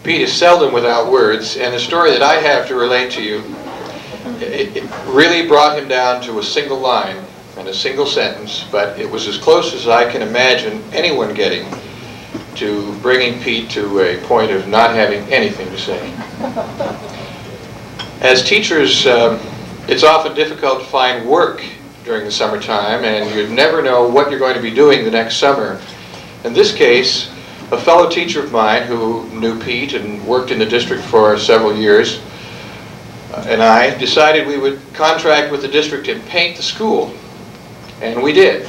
S14: Pete is seldom without words, and the story that I have to relate to you, it really brought him down to a single line and a single sentence, but it was as close as I can imagine anyone getting to bringing Pete to a point of not having anything to say. As teachers, it's often difficult to find work during the summertime, and you never know what you're going to be doing the next summer. In this case, a fellow teacher of mine who knew Pete and worked in the district for several years and I decided we would contract with the district and paint the school, and we did.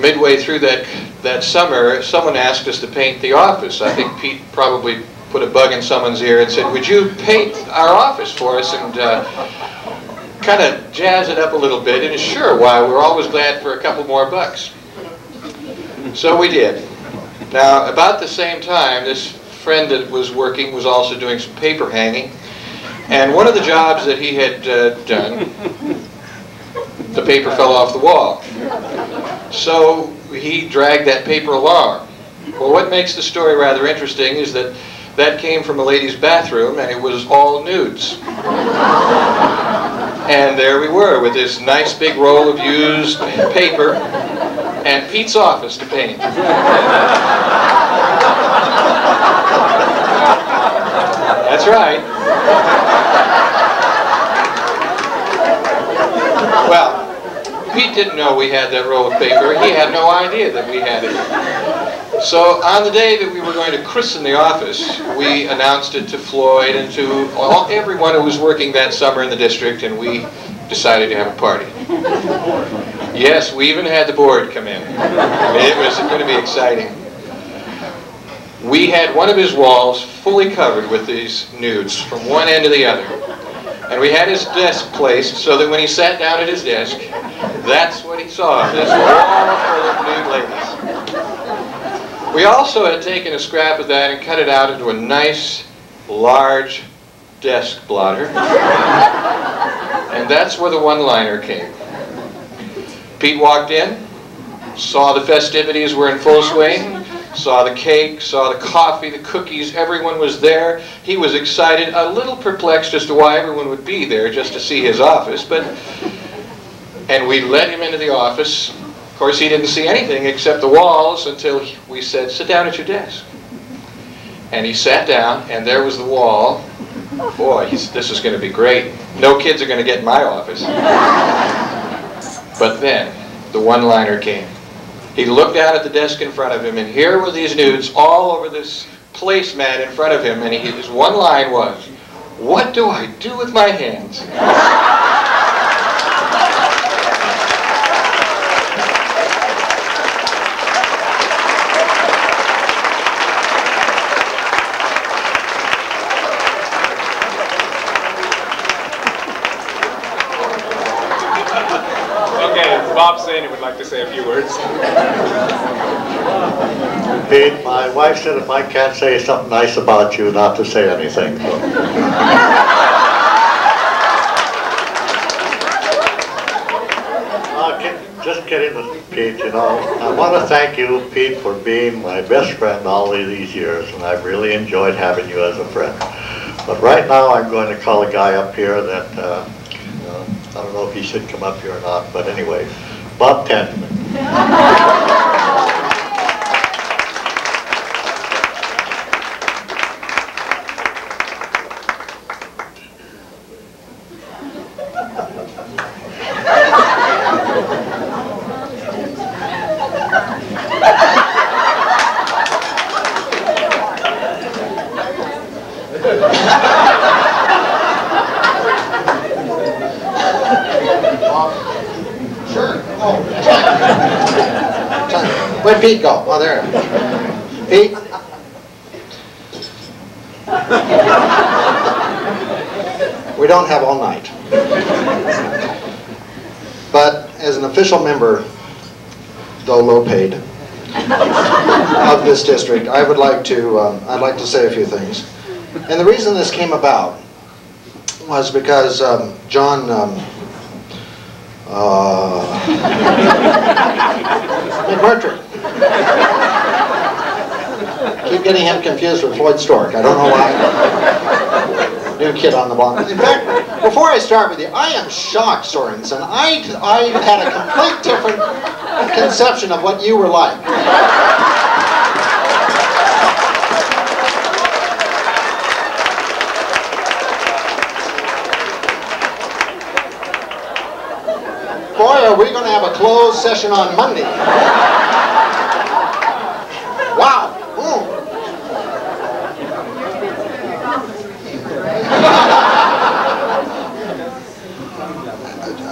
S14: Midway through that summer, someone asked us to paint the office. I think Pete probably put a bug in someone's ear and said, "Would you paint our office for us and kind of jazz it up a little bit?" And sure, why, we're always glad for a couple more bucks. So we did. Now, about the same time, this friend that was working was also doing some paper hanging, and one of the jobs that he had done, the paper fell off the wall. So he dragged that paper along. Well, what makes the story rather interesting is that that came from a lady's bathroom, and it was all nudes. And there we were with this nice big roll of used paper and Pete's office to paint. That's right. Well, Pete didn't know we had that roll of paper. He had no idea that we had it. So on the day that we were going to christen the office, we announced it to Floyd and to everyone who was working that summer in the district, and we decided to have a party. Yes, we even had the board come in. It was going to be exciting. We had one of his walls fully covered with these nudes from one end to the other. And we had his desk placed so that when he sat down at his desk, that's what he saw, this wall full of nude ladies. We also had taken a scrap of that and cut it out into a nice, large desk blotter. And that's where the one-liner came. Pete walked in, saw the festivities were in full swing, saw the cake, saw the coffee, the cookies, everyone was there. He was excited, a little perplexed as to why everyone would be there just to see his office, and we let him into the office. Of course, he didn't see anything except the walls until we said, "Sit down at your desk." And he sat down, and there was the wall. Boy, this is going to be great. No kids are going to get in my office. But then, the one-liner came. He looked down at the desk in front of him, and here were these nudes all over this placemat in front of him, and his one line was, "What do I do with my hands?"
S6: Bob Sainer would like to say a few words.
S15: Pete, my wife said if I can't say something nice about you, not to say anything. Just kidding with Pete, you know. I want to thank you, Pete, for being my best friend all of these years, and I've really enjoyed having you as a friend. But right now I'm going to call a guy up here that I don't know if he should come up here or not, but anyway, Bob Tanzman.
S16: Sure. Oh. enough time. Where'd Pete go? Oh, there. Pete? We don't have all night. But as an official member, though low paid, of this district, I would like to, I'd like to say a few things. And the reason this came about was because John McMurtry. Keep getting him confused with Floyd Stork. I don't know why. New kid on the block. In fact, before I start with you, I am shocked, Sorensen. I had a complete different conception of what you were like. Boy, are we going to have a closed session on Monday. Wow.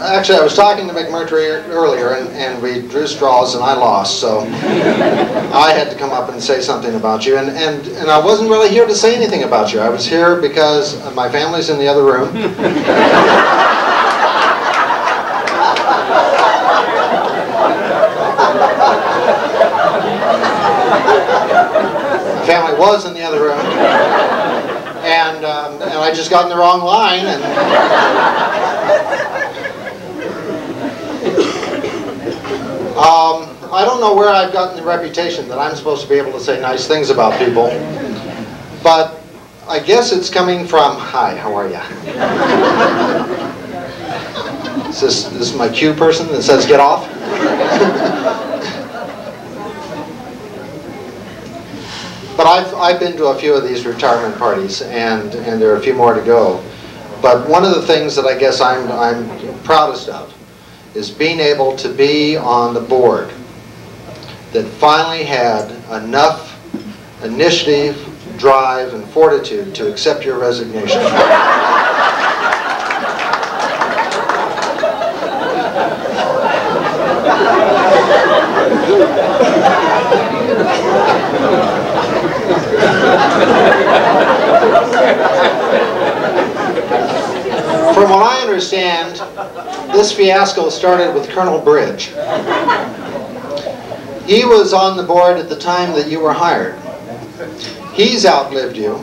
S16: Actually, I was talking to McMurtry earlier, and we drew straws, and I lost, so I had to come up and say something about you. And I wasn't really here to say anything about you. I was here because my family's in the other room. My family was in the other room, and I just got in the wrong line, and I don't know where I've gotten the reputation that I'm supposed to be able to say nice things about people, but I guess it's coming from, hi, how are ya? Is this my cue person that says get off? But I've been to a few of these retirement parties, and there are a few more to go. But one of the things that I guess I'm proudest of is being able to be on the board that finally had enough initiative, drive, and fortitude to accept your resignation. From what I understand, this fiasco started with Colonel Bridge. He was on the board at the time that you were hired. He's outlived you.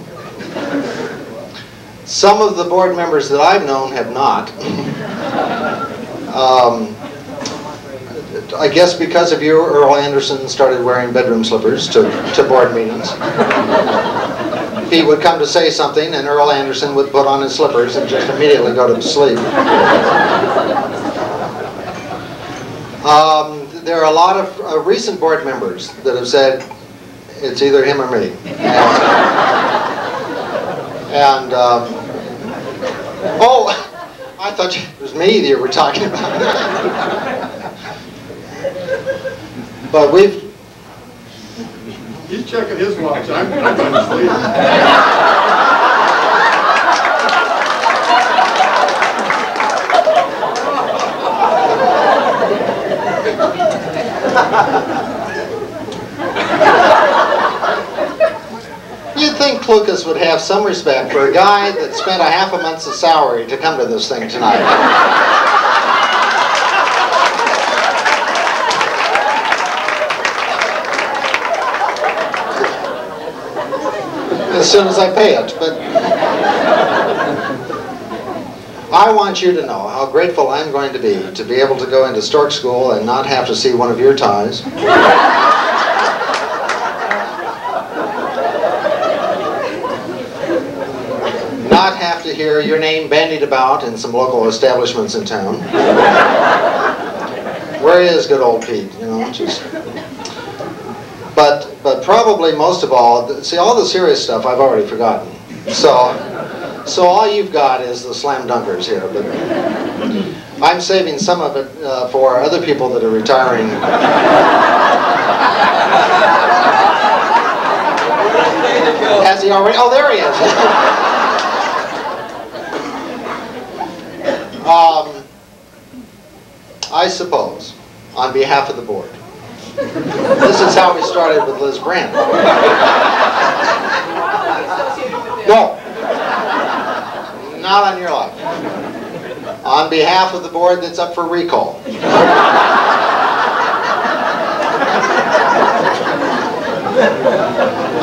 S16: Some of the board members that I've known have not. I guess because of you, Earl Anderson started wearing bedroom slippers to board meetings. He would come to say something, and Earl Anderson would put on his slippers and just immediately go to sleep. There are a lot of recent board members that have said, it's either him or me. Oh, I thought it was me that you were talking about. But we've...
S5: He's checking his watch. I'm going to sleep.
S16: You'd think Klukas would have some respect for a guy that spent a half a month's salary to come to this thing tonight. As soon as I pay it, but I want you to know how grateful I'm going to be able to go into Stork School and not have to see one of your ties. Not have to hear your name bandied about in some local establishments in town. Where is good old Pete? You know, just... But probably most of all, see, all the serious stuff I've already forgotten. So all you've got is the slam dunkers here. But I'm saving some of it for other people that are retiring. Has he already? Oh, there he is. I suppose, on behalf of the board, This is how we started with Liz Brandt. No. Not on your life. On behalf of the board that's up for recall.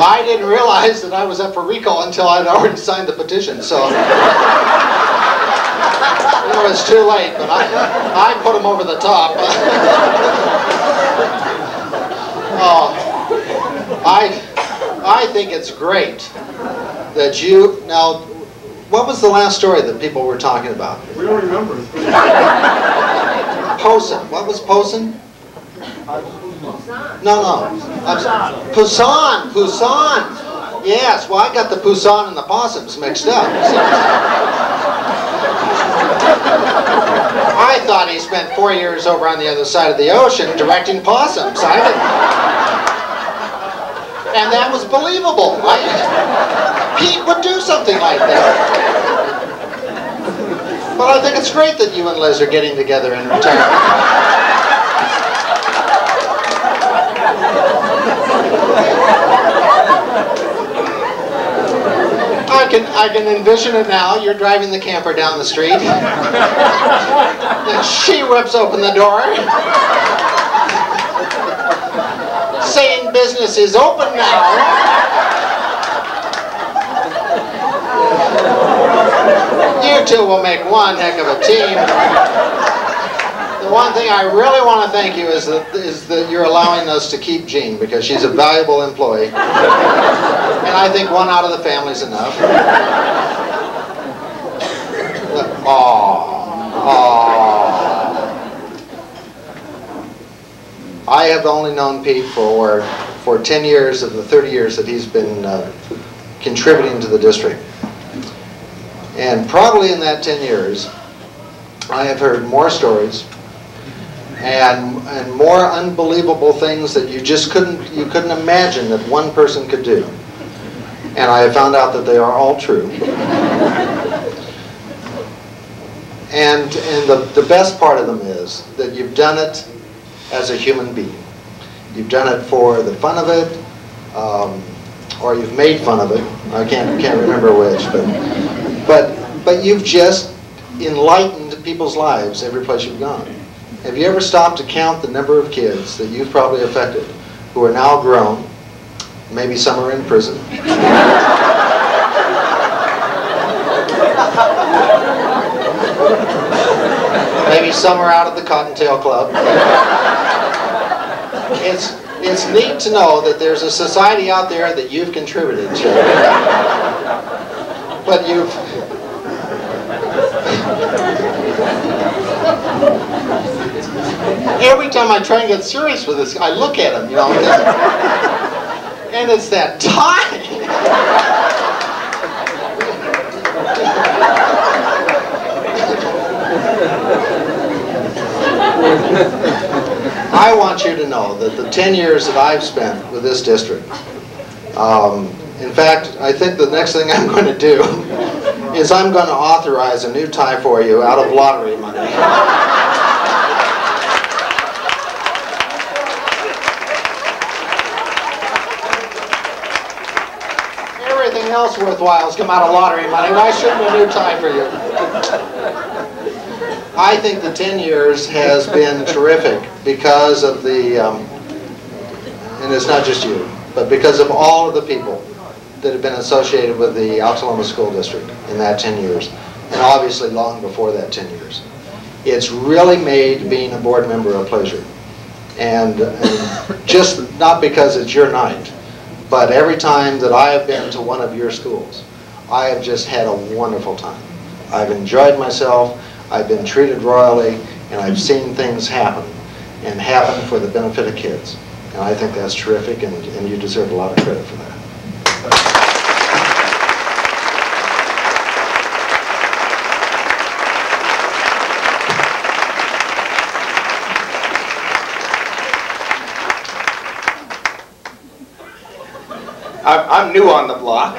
S16: I didn't realize that I was up for recall until I'd already signed the petition, so it was too late, but I put him over the top. I think it's great that you, now, what was the last story that people were talking about?
S5: We don't remember.
S16: Posen. What was Posen? No. Poussin. Poussin. Yes, well, I got the Poussin and the possums mixed up. I thought he spent 4 years over on the other side of the ocean directing possums. And that was believable. Pete would do something like that. But I think it's great that you and Liz are getting together in retirement. I can envision it now. You're driving the camper down the street. And she rips open the door, saying business is open now. You two will make one heck of a team. The one thing I really want to thank you is that you're allowing us to keep Jean, because she's a valuable employee. And I think one out of the family's enough. I have only known Pete for 10 years of the 30 years that he's been contributing to the district. And probably in that 10 years, I have heard more stories and more unbelievable things that you couldn't imagine that one person could do. And I have found out that they are all true. And the best part of them is that you've done it as a human being. You've done it for the fun of it, or you've made fun of it. I can't remember which, but you've just enlightened people's lives every place you've gone. Have you ever stopped to count the number of kids that you've probably affected who are now grown? Maybe some are in prison. Maybe some are out of the Cottontail Club. It's neat to know that there's a society out there that you've contributed to. But every time I try and get serious with this, I look at him, you know, and it's that time. I want you to know that the 10 years that I've spent with this district, in fact, I think the next thing I'm going to do is I'm going to authorize a new tie for you out of lottery money. Everything else worthwhile has come out of lottery money. Why shouldn't a new tie for you? I think the 10 years has been terrific because of the, and it's not just you, but because of all of the people that have been associated with the Altaloma School District in that 10 years, and obviously long before that 10 years. It's really made being a board member a pleasure. And just not because it's your night, but every time that I have been to one of your schools, I have just had a wonderful time. I've enjoyed myself, I've been treated royally, and I've seen things happen, and happen for the benefit of kids. And I think that's terrific, and you deserve a lot of credit for that.
S17: I'm new on the block.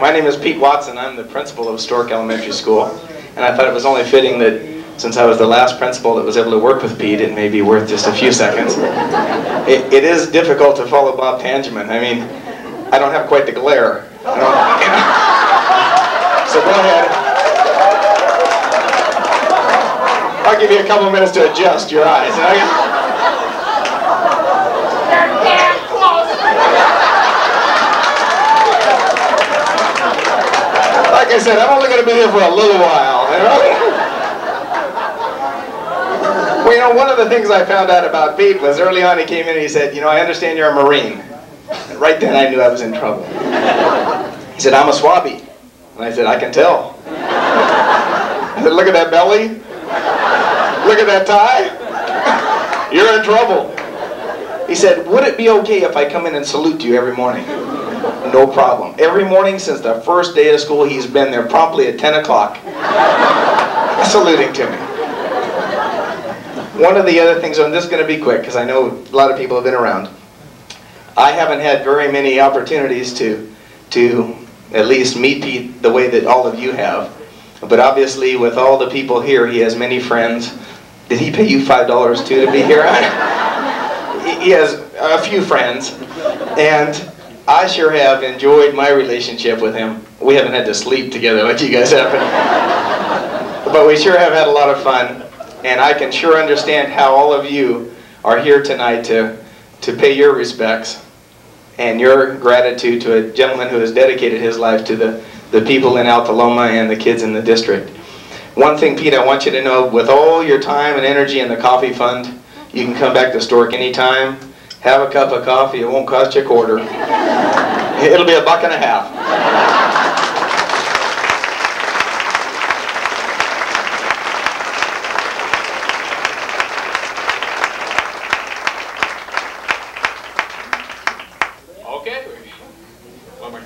S17: My name is Pete Watson. I'm the principal of Stork Elementary School. And I thought it was only fitting that since I was the last principal that was able to work with Pete, it may be worth just a few seconds. It is difficult to follow Bob Tangeman. I mean, I don't have quite the glare. So go ahead. I'll give you a couple minutes to adjust your eyes. Like I said, I'm only going to be here for a little while. Well, you know, one of the things I found out about Pete was early on he came in and he said, you know, I understand you're a Marine. And right then I knew I was in trouble. He said, I'm a Swabie. And I said, I can tell. I said, look at that belly. Look at that tie. You're in trouble. He said, would it be okay if I come in and salute you every morning? No problem. Every morning since the first day of school, he's been there promptly at 10 o'clock, saluting to me. One of the other things, and this is going to be quick because I know a lot of people have been around. I haven't had very many opportunities to at least meet Pete the way that all of you have. But obviously, with all the people here, he has many friends. Did he pay you $5 too to be here? He has a few friends, and I sure have enjoyed my relationship with him. We haven't had to sleep together like you guys have, but we sure have had a lot of fun, and I can sure understand how all of you are here tonight to pay your respects and your gratitude to a gentleman who has dedicated his life to the people in Alta Loma and the kids in the district. One thing, Pete, I want you to know, with all your time and energy in the coffee fund, you can come back to Stork anytime, have a cup of coffee, it won't cost you a quarter. It'll be $1.50.
S6: Okay. One more.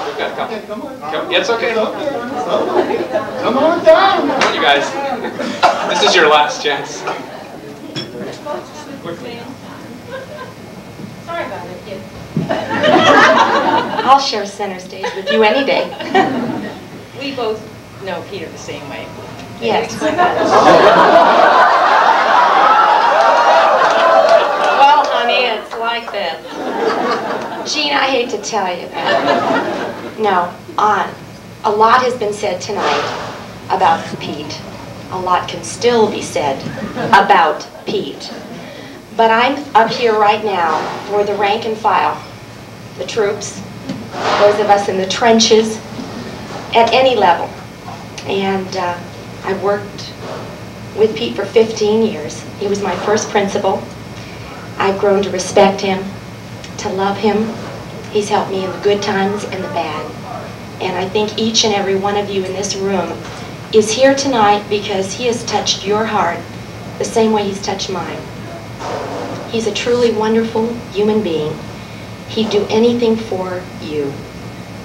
S6: We've got a couple. Come on. It's okay. Come on down. Come on, you guys. This is your last chance. Quickly.
S18: Sorry about it, kid. I'll share center stage with you any day.
S4: We both know Peter the same way.
S18: Yes.
S4: Well, honey, it's like this.
S18: Jean, I hate to tell you that. No, a lot has been said tonight about Pete. A lot can still be said about Pete. But I'm up here right now for the rank and file, the troops, those of us in the trenches, at any level. And I've worked with Pete for 15 years. He was my first principal. I've grown to respect him, to love him. He's helped me in the good times and the bad. And I think each and every one of you in this room is here tonight because he has touched your heart the same way he's touched mine. He's a truly wonderful human being. He'd do anything for you,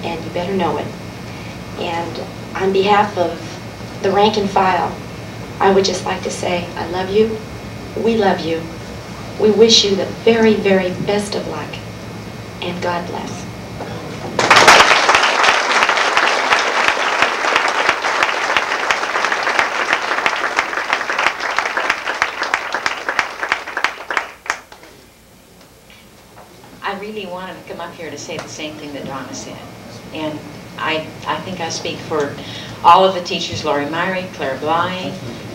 S18: and you better know it. And on behalf of the rank and file, I would just like to say, I love you, we love you, we wish you the very, very best of luck, and God bless.
S19: I really wanted to come up here to say the same thing that Donna said. And I think I speak for all of the teachers, Laurie Myrie, Claire Bly,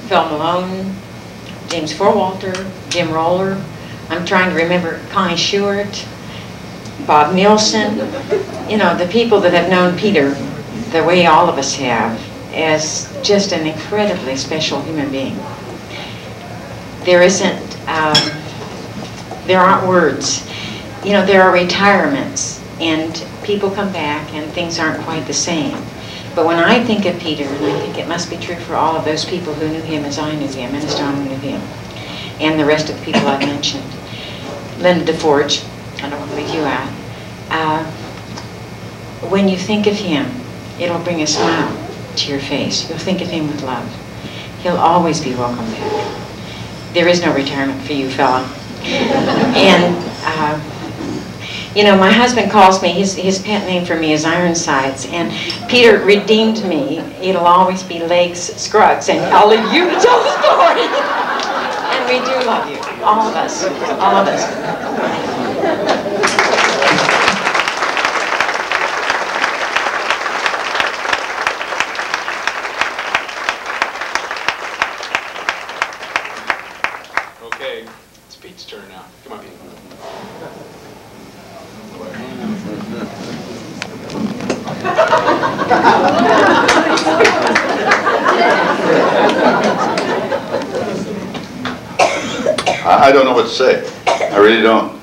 S19: Phil Malone, James Forwalter, Jim Roller. I'm trying to remember Connie Stewart, Bob Nielsen. You know, the people that have known Peter the way all of us have as just an incredibly special human being. There aren't words. You know, there are retirements, and people come back, and things aren't quite the same. But when I think of Peter, and I think it must be true for all of those people who knew him as I knew him, and as Donna knew him, and the rest of the people I've mentioned, Linda DeForge, I don't want to leave you out. When you think of him, it'll bring a smile to your face. You'll think of him with love. He'll always be welcome back. There is no retirement for you, fella. And You know, my husband calls me, his pet name for me is Ironsides, and Peter redeemed me. It'll always be Legs Scruggs, and I'll leave you to tell the story. And we do love you, all of us, all of us.
S14: Okay, it's Pete's turn now. Come on, Pete.
S1: I don't know what to say. I really don't.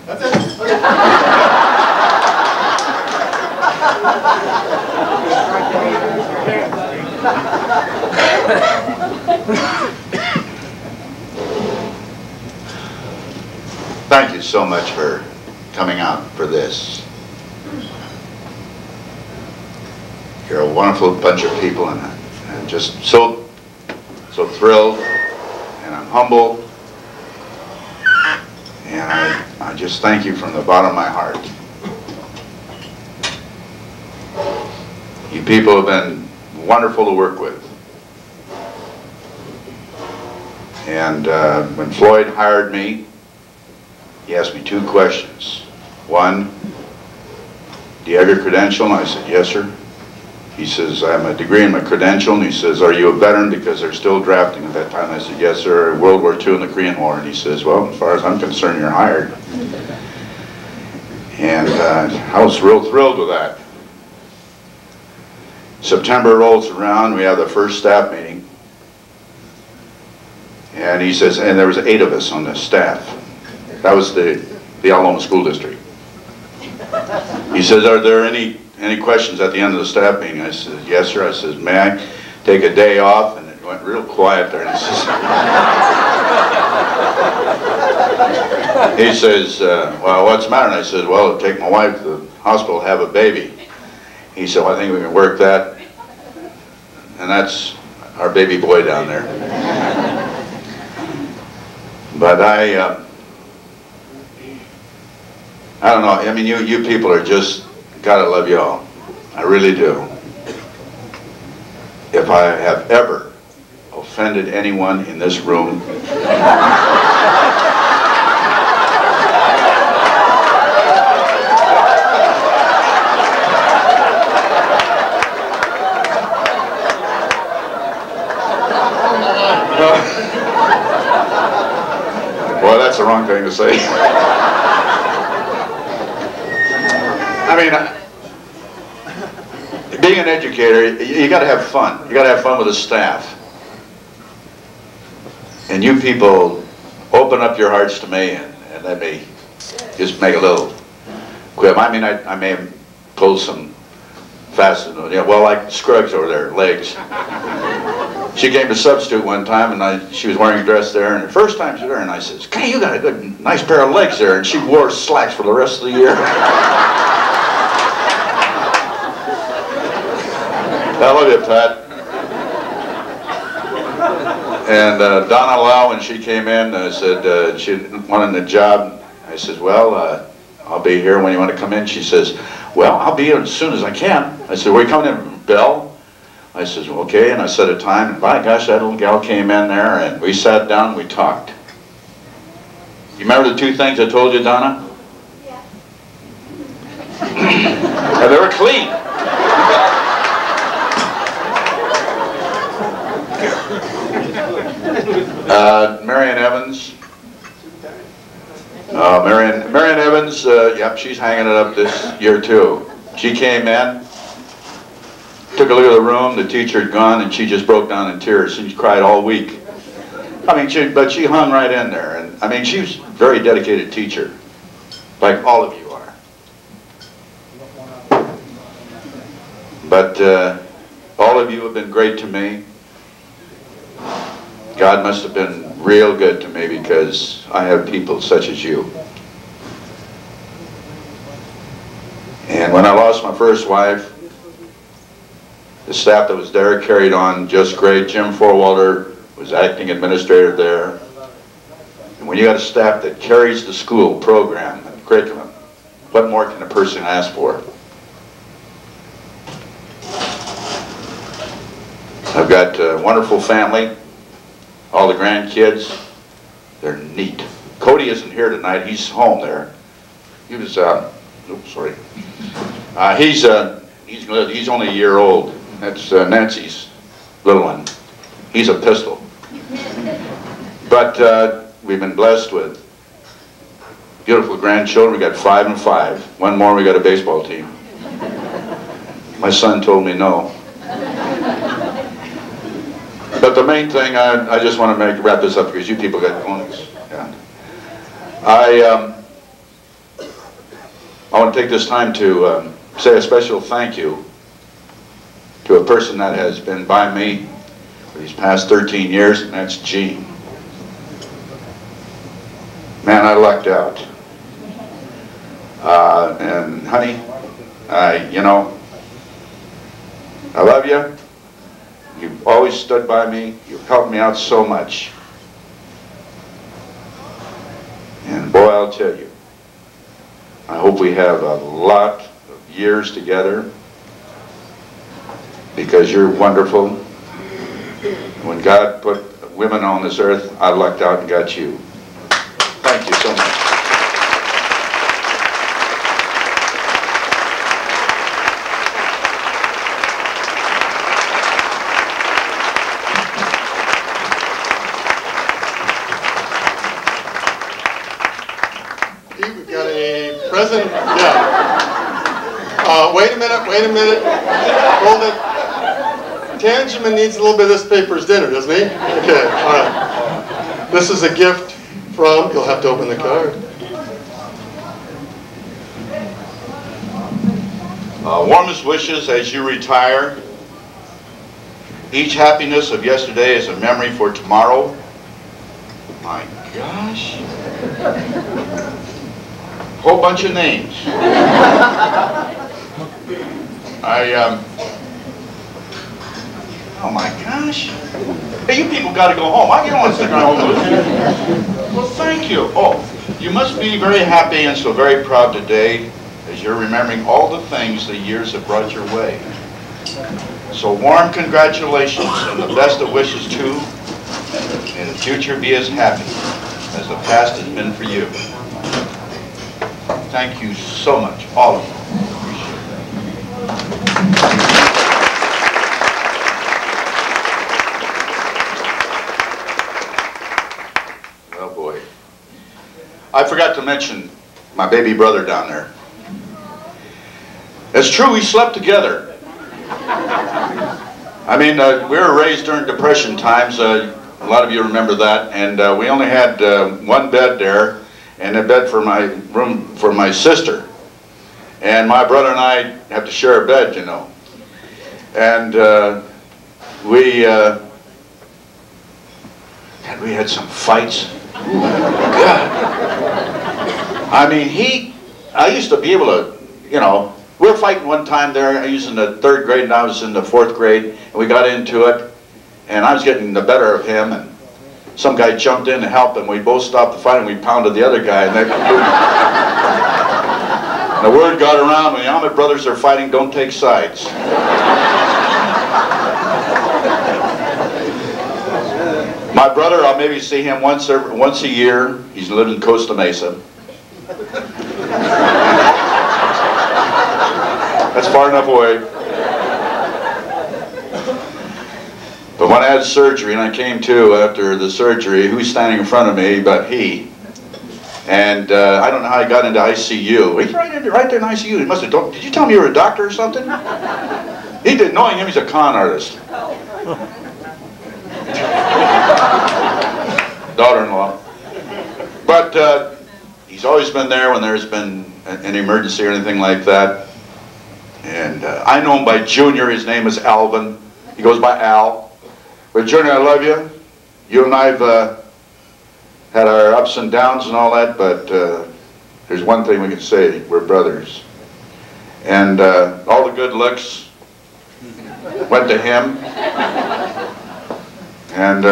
S1: Thank you so much for coming out for this. You're a wonderful bunch of people, and I'm just so thrilled, and I'm humble, and I just thank you from the bottom of my heart. You people have been wonderful to work with. And when Floyd hired me, he asked me 2 questions. One, do you have your credential? And I said, yes, sir. He says, I have my degree and my credential. And he says, are you a veteran? Because they're still drafting at that time. I said, yes, sir. World War II and the Korean War. And he says, well, as far as I'm concerned, you're hired. And I was real thrilled with that. September rolls around. We have the first staff meeting. And he says, and there was 8 of us on the staff. That was the Aloma School District. He says, are there any questions at the end of the staff meeting? I said, yes, sir. I says, may I take a day off? And it went real quiet there. And he says, well, what's the matter? And I said, well, I'll take my wife to the hospital to have a baby. He said, well, I think we can work that. And that's our baby boy down there. But I don't know. I mean, you people are just, gotta love you all. I really do. If I have ever offended anyone in this room, well, that's the wrong thing to say. I mean, being an educator, you got to have fun. You got to have fun with the staff. And you people open up your hearts to me and let me just make a little quip. I mean, I may have pulled some fast, well, like Scruggs over there, Legs. She came to substitute one time, and she was wearing a dress there, and the first time she was there, and I says, "Hey, you got a good, nice pair of legs there," and she wore slacks for the rest of the year. I love you, Pat. And Donna Lau, when she came in, said she wanted a job. I said, well, I'll be here when you want to come in. She says, well, I'll be here as soon as I can. I said, where are you coming in, Bill? I says, well, okay, and I set a time, and by gosh, that little gal came in there, and we sat down and we talked. You remember the 2 things I told you, Donna? Yeah. And they were clean. Marion Evans. Marion Evans, yep, she's hanging it up this year too. She came in, took a look at the room, the teacher had gone, and she just broke down in tears. She cried all week. I mean, but she hung right in there. And I mean, she was a very dedicated teacher, like all of you are. But all of you have been great to me. God must have been real good to me because I have people such as you. And when I lost my first wife, the staff that was there carried on just great. Jim Forwalder was acting administrator there. And when you got a staff that carries the school program and curriculum,
S20: what more can a person ask for? I've got a wonderful family, all the grandkids. They're neat. Cody isn't here tonight. He's home there. He was, oops, sorry. He's only a year old. That's Nancy's little one. He's a pistol. But we've been blessed with beautiful grandchildren. We got 5 and 5. One more, we got a baseball team. My son told me no. But the main thing, I just want to wrap this up because you people got phones. Yeah. I want to take this time to say a special thank you to a person that has been by me for these past 13 years, and that's Gene. Man, I lucked out. And honey, you know, I love you. You've always stood by me. You've helped me out so much. And boy, I'll tell you, I hope we have a lot of years together because you're wonderful. When God put women on this earth, I lucked out and got you. Thank you so much.
S5: We've got a present. Yeah. Wait a minute. Hold it. Tangeman needs a little bit of this paper as dinner, doesn't he? Okay, all right. This is a gift from, you'll have to open the card.
S20: Warmest wishes as you retire. Each happiness of yesterday is a memory for tomorrow. My gosh. Whole bunch of names. Oh my gosh. Hey, you people got to go home. You don't want to stick around home with me. Well, thank you. Oh, you must be very happy and so very proud today as you're remembering all the things the years have brought your way. So warm congratulations and the best of wishes too. May the future be as happy as the past has been for you. Thank you so much, all of you. Oh boy. I forgot to mention my baby brother down there. It's true, we slept together. I mean, we were raised during Depression times. A lot of you remember that. And we only had one bed there and a bed for my room for my sister. And my brother and I have to share a bed, you know. And we had some fights. God. I mean, I used to be able to, you know, we were fighting one time there. I was in the 3rd grade and I was in the 4th grade, and we got into it, and I was getting the better of him, and some guy jumped in to help, and we both stopped the fight, and we pounded the other guy, and the word got around, when the Ahmed brothers are fighting, don't take sides. My brother, I'll maybe see him once a year. He's lived in Costa Mesa. That's far enough away. But when I had surgery, and I came to after the surgery, who's standing in front of me but he? And I don't know how he got into ICU. He's right there in ICU. He must have told, did you tell me you were a doctor or something? He didn't. Knowing him, he's a con artist. Daughter-in-law. But he's always been there when there's been an emergency or anything like that. And I know him by Junior. His name is Alvin. He goes by Al. But Junior, I love you. You and I have had our ups and downs and all that, but there's one thing we can say. We're brothers. And all the good looks went to him. And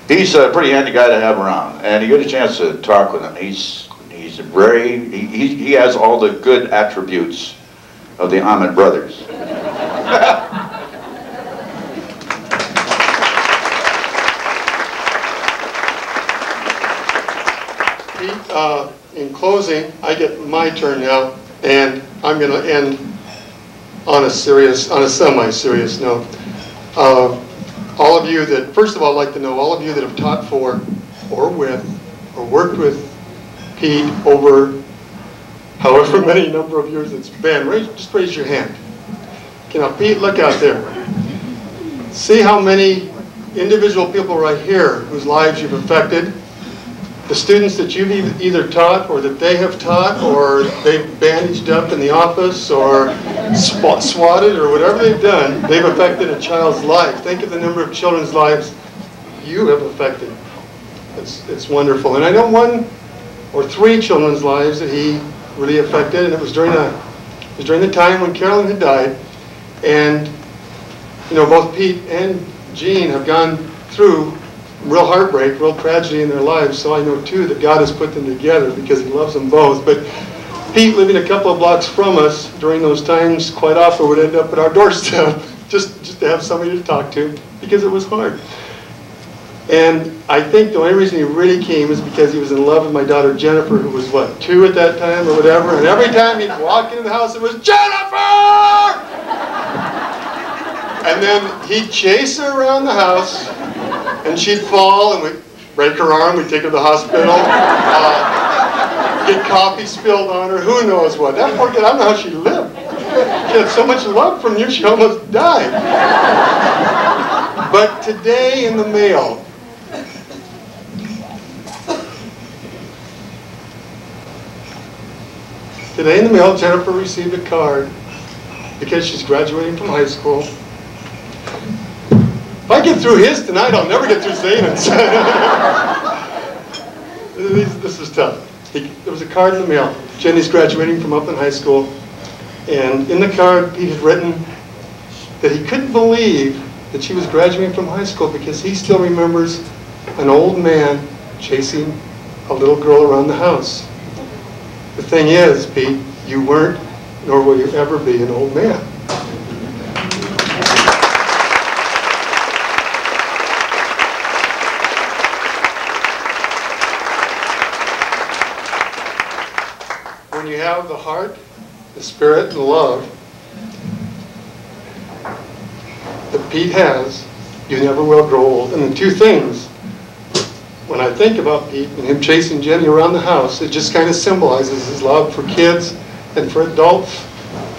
S20: he's a pretty handy guy to have around. And you get a chance to talk with him. He's He's he has all the good attributes of the Ahmed brothers.
S5: In closing, I get my turn now, and I'm going to end on a semi-serious note. All of you that, first of all, I'd like to know all of you that have taught for, or with, or worked with Pete over however many number of years it's been. Just raise your hand. Okay, now Pete, look out there. See how many individual people right here whose lives you've affected. The students that you've either taught or that they have taught or they've bandaged up in the office or swatted or whatever they've done, they've affected a child's life. Think of the number of children's lives you have affected. It's wonderful. And I know 1 or 3 children's lives that he really affected, and it was during the time when Carolyn had died. And you know, both Pete and Jean have gone through real heartbreak, real tragedy in their lives, so I know too that God has put them together because He loves them both. But Pete, living a couple of blocks from us during those times, quite often would end up at our doorstep just to have somebody to talk to because it was hard. And I think the only reason he really came is because he was in love with my daughter Jennifer, who was, what, 2 at that time or whatever, and every time he'd walk into the house it was, "Jennifer!" And then he'd chase her around the house, and she'd fall, and we'd break her arm, we'd take her to the hospital, get coffee spilled on her, who knows what. That poor kid, I don't know how she lived. She had so much love from you, she almost died. But today in the mail, Jennifer received a card because she's graduating from high school. If I get through his tonight, I'll never get through Zayn's. This is tough. There was a card in the mail. Jenny's graduating from Upland High School. And in the card, he had written that he couldn't believe that she was graduating from high school because he still remembers an old man chasing a little girl around the house. The thing is, Pete, you weren't, nor will you ever be, an old man. When you have the heart, the spirit, and the love that Pete has, you never will grow old. And the 2 things, when I think about Pete and him chasing Jenny around the house, it just kind of symbolizes his love for kids and for adults,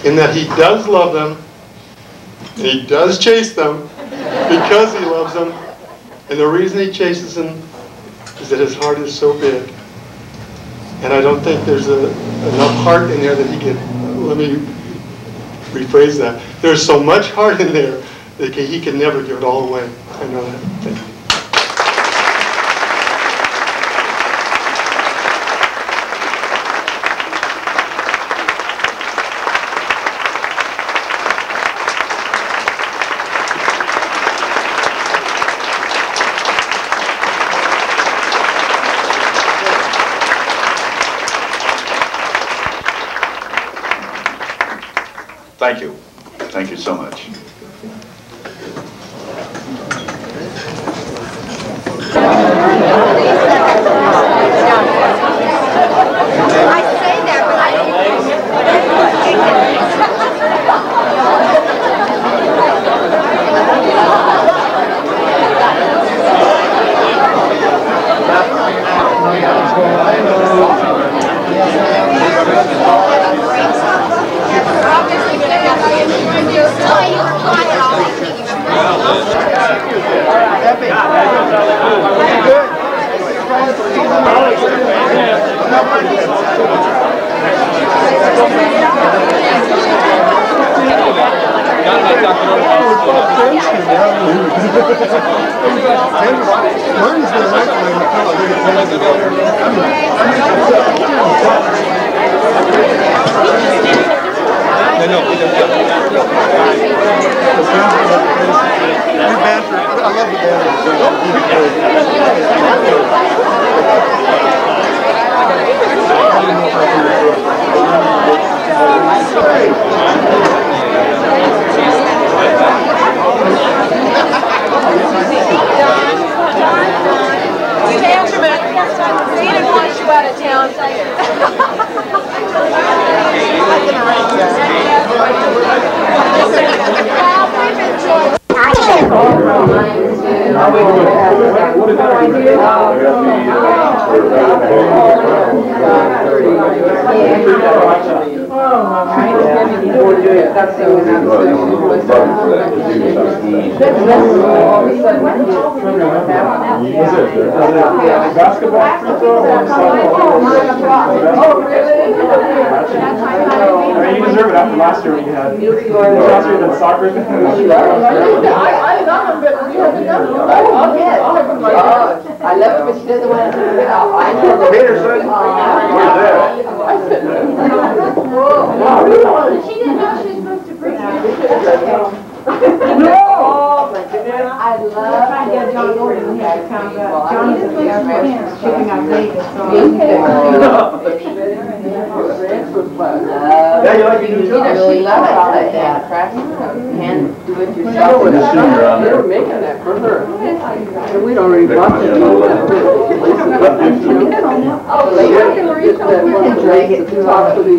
S5: in that he does love them, and he does chase them because he loves them. And the reason he chases them is that his heart is so big. And I don't think there's enough heart in there that he can, let me rephrase that. There's so much heart in there that he can never give it all away. I know that. Thank you.
S20: Thank you. Thank you so much.
S2: You deserve it after last year when you had. Last year than soccer.
S9: I love him, but we haven't done it. I love it, but she doesn't want to do it. I know.
S20: Peterson, where's that?
S9: She didn't know she was supposed to bring it. Oh my goodness. I love
S21: I get John Gordon here to come, but John's at the airport shipping out Vegas, so.
S20: Yeah, you like your new job.
S9: Really love it all like that. Practice and do it yourself.
S3: They were making that for her. And we'd already bought it. Drag it to talk to the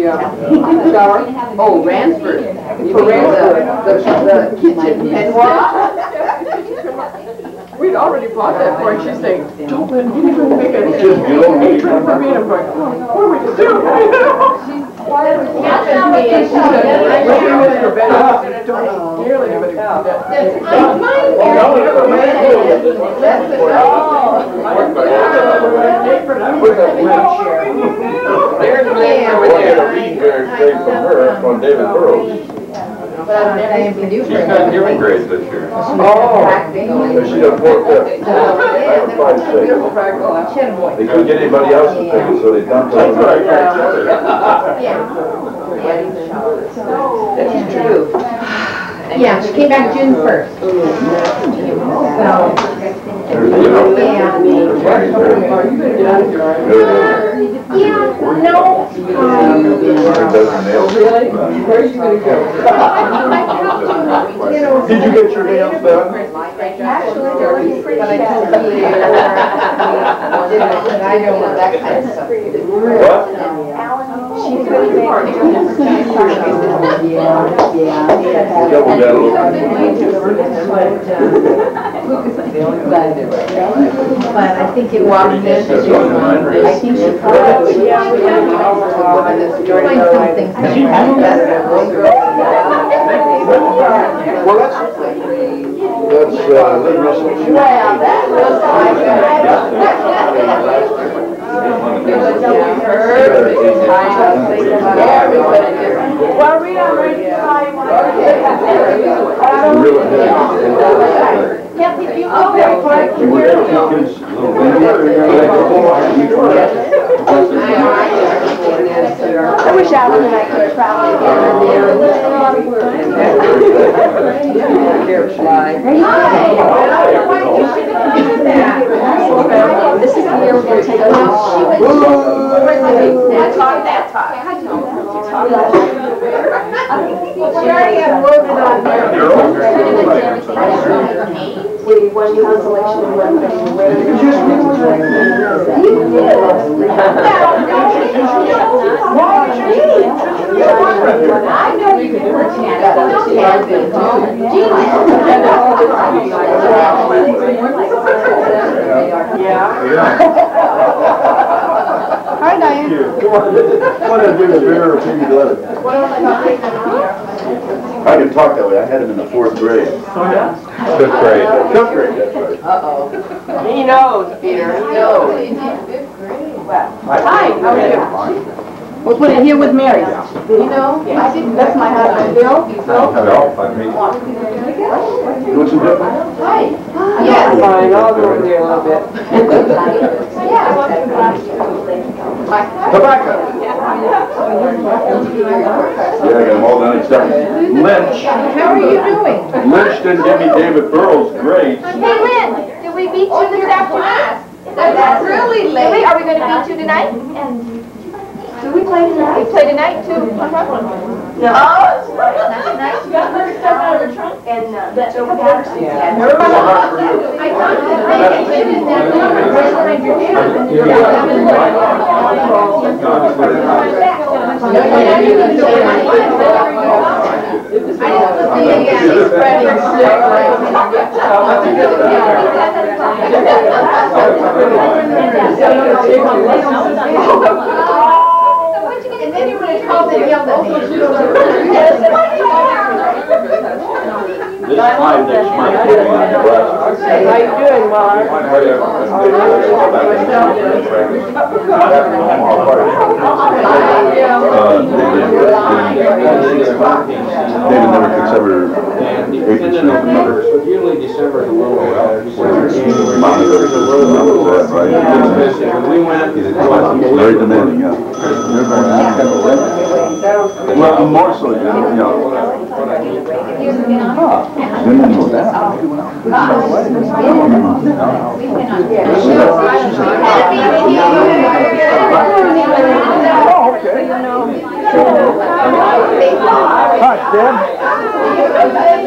S3: shower. Oh, Ransford. For Ransford, the kitchen head wash. We'd already bought that for her. She's saying, don't let me make a apron for me. And I'm going, what are we to do?
S20: From David Burrows. She's got human grades this year. She got 4/5. They couldn't get anybody else to take it, so they dumped it.
S9: That's true.
S21: Yeah, she came back June 1st.
S9: Really? Where are you going to go?
S20: Did you get your nails done?
S21: Actually, they're really pretty. But I told her I don't want that kind of stuff.
S20: What?
S21: She's really big. But I think it was. I think she probably.
S20: Well, that's Lynn Russell.
S9: Well, that looks well, Rita, I'm ready to try one. I wish Alan and I could travel This is the year we're going to take That's we won consolation and won I know you can work
S21: Hi, Diane.
S20: What did I do to Vera I can talk that way. I had him in the 4th grade.
S21: Oh, yeah?
S20: 5th grade. 5th grade, that's right.
S9: Uh-oh. He knows, Peter. He knows. Hi, how are you?
S21: We'll put it here with Mary.
S9: You know, I think that's my husband, Bill.
S20: Doing some different?
S9: Hi. Yes.
S3: Fine, I'll go over there a little bit.
S20: Tobacco. Yeah, I got them all done except Lynch.
S21: How are you doing?
S20: Lynch didn't give me David Burrows' grades.
S22: Hey, Lynn, did we beat you this afternoon?
S9: That's really late.
S22: Are we going to beat you tonight? Do we play tonight? We play tonight, too.
S9: No.
S22: Oh, not tonight? You got her stuff out of her trunk? And Joe Patterson.
S9: Yeah.
S22: I thought
S3: And then you would have called and yelled at me.
S1: This time next month, we'll be in Nebraska.
S3: How you doing, Mark?
S1: David never could ever
S8: usually December is a little
S1: very demanding, yeah. Well, more so, you know. Didn't know that.
S8: Hi, Deb.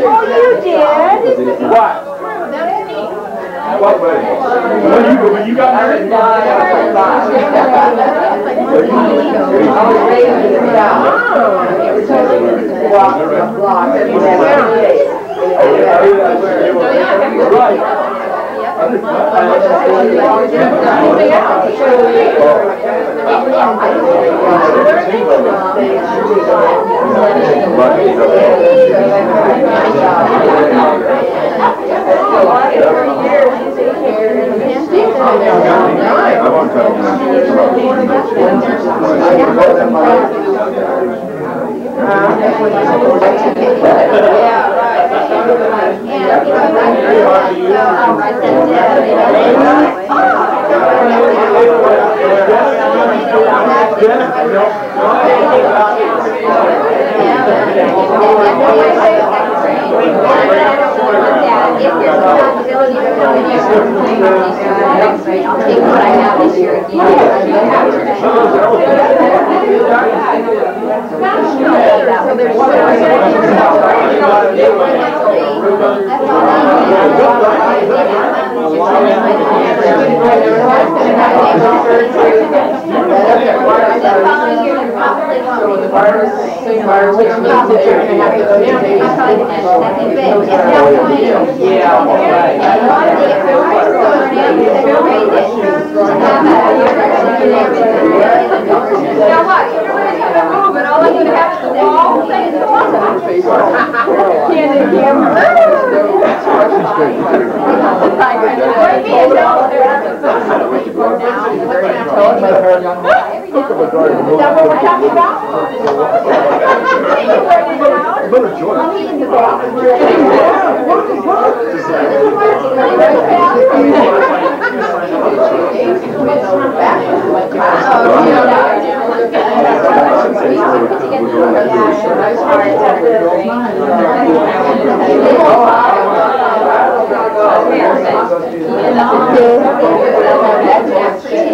S3: Oh, you did?
S8: What? What wedding? When you got married?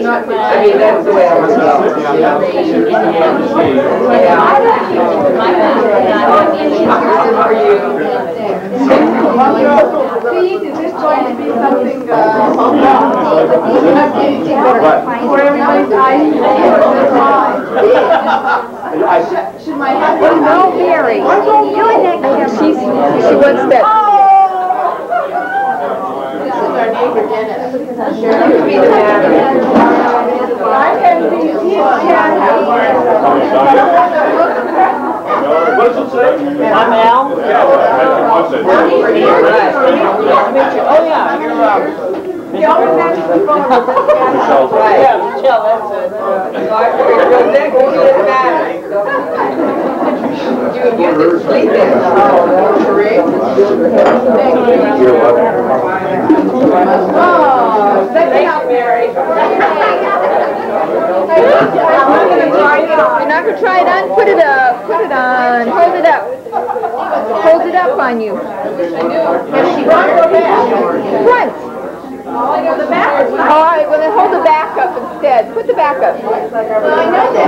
S3: I mean, that's the way I was Pete, is this going to be something, for everybody's eyes? Should my husband know, Mary? You're next. She wants that. This is our neighbor Dennis. I can be
S8: What does it say?
S3: I'm Al.
S8: Oh, yeah, you're
S3: You always have to keep on.
S8: Michelle.
S3: Yeah, Michelle, that's it. So I figured your neck will get better. You can use it to sleep in. Oh, great.
S8: You're welcome.
S3: Oh, thank you, Mary.
S10: You're not gonna try it on? Put it up. Put it on. Hold it up. Hold it up on you. Front.
S3: The back.
S10: All right. Well, then hold the back up instead. Put the back up.
S3: Well, I know that.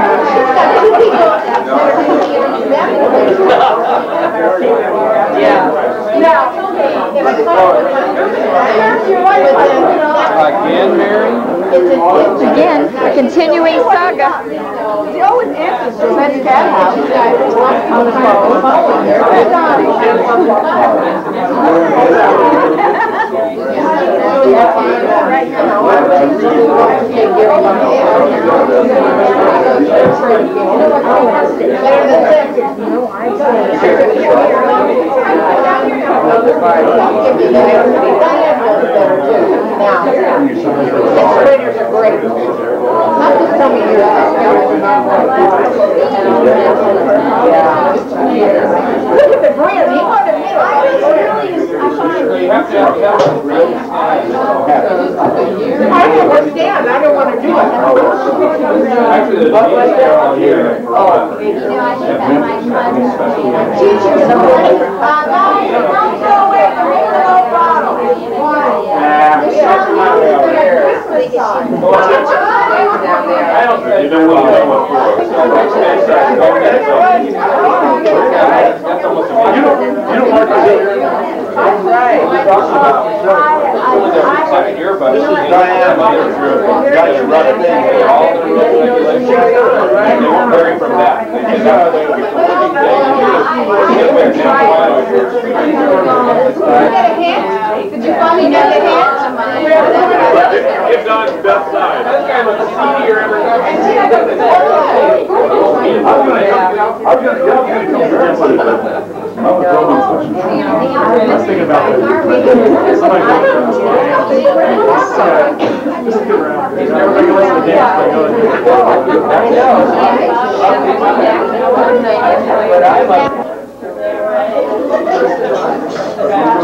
S3: Yeah. Now, if it's like, your wife,
S8: Again, Mary?
S10: Again, a continuing saga.
S3: He always answers to Ben's cat house on the Trainers are great. Not just some of you. Look at the grin. He wanted me. I understand. I don't want to do it. Teachers are Did you find me another hand?
S8: It's on the best side.
S2: Let's think about that. Just get around. Everybody wants to dance.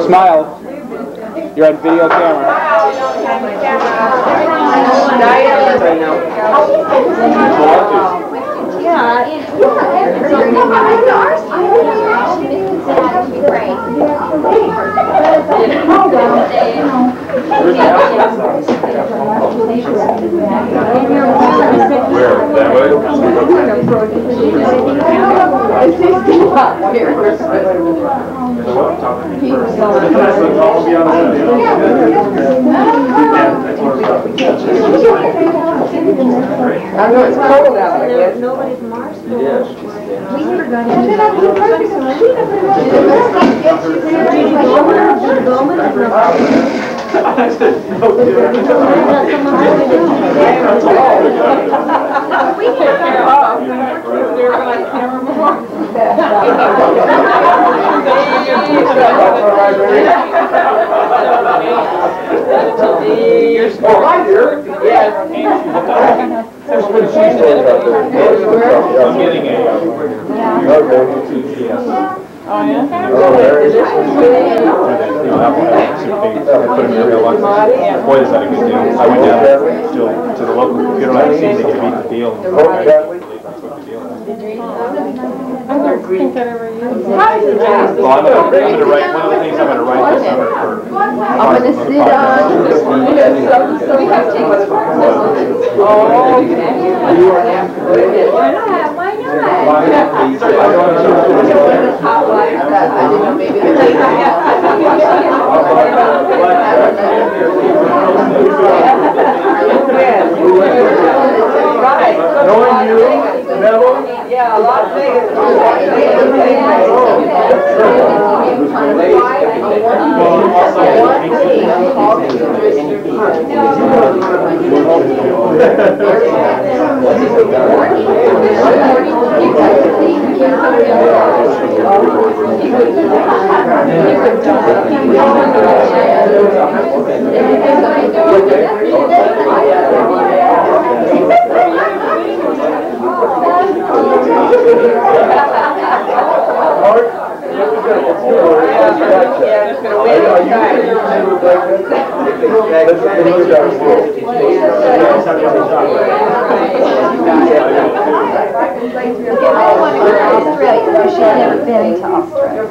S7: Smile. You're on video camera.
S8: Where? That way?
S3: I know it's cold out there.
S8: Nobody's Mars. Yes.
S3: We never got into
S8: I'm getting a
S3: Oh, yeah?
S8: Boy, is that a good deal. I went down to the local computer lab to see if they could beat the deal. That's what the deal is.
S3: I don't think that ever used.
S8: Well, I'm going to write, one of the things I'm going to write this summer for...
S3: I'm going to sit on. So we have to take what's for. Oh, okay. Why not? Why not?
S8: Knowing you, Neville?
S3: Yeah, a lot of things.
S10: Australia. She's never been to Australia.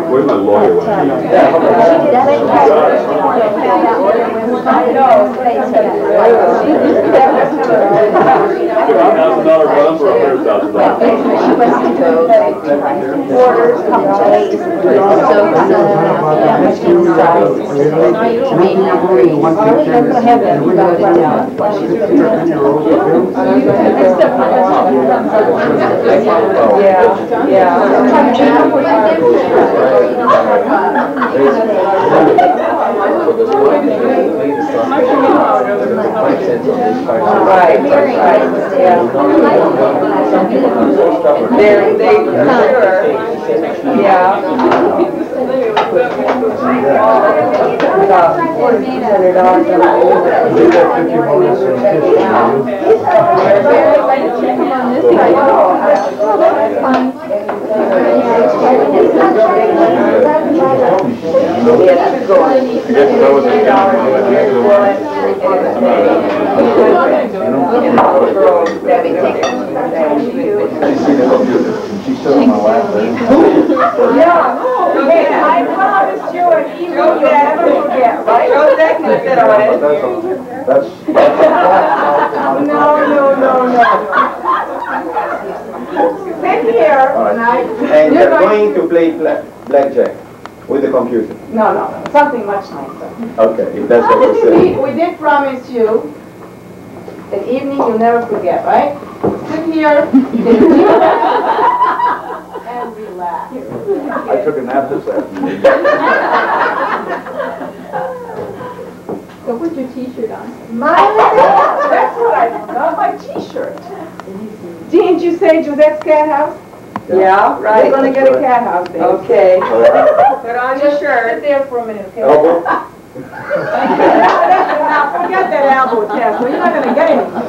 S8: Where's my lawyer? $50,000 bump or $100,000?
S3: I promised you an email you'll never forget, right? No, Sit here.
S7: And you're going to play blackjack with the computer.
S3: No, something much nicer.
S7: Okay, if that's what you say.
S3: We did promise you an evening you'll never forget, right? Sit here. And relax.
S7: I took a nap this afternoon.
S3: So put your t-shirt on. That's what I got, my t-shirt. Didn't you say Josette's cat house? Yeah, right. We're gonna get a cat house there. Okay. Put on your shirt. Sit there for a minute, okay?
S7: Elbow?
S3: Now forget that elbow test. Well, you're not gonna get anything.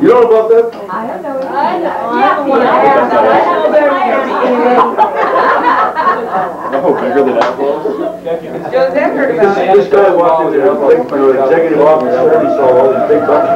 S7: You know about that?
S3: I don't know. I know.
S8: Bigger than apples?
S3: Josette heard about it.
S7: This guy walked into the executive office and he saw all these big bucks.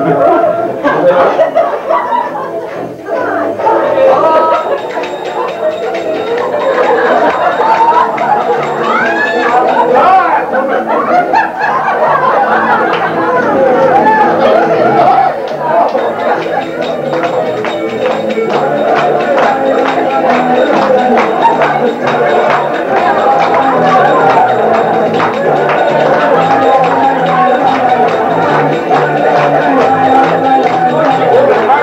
S3: All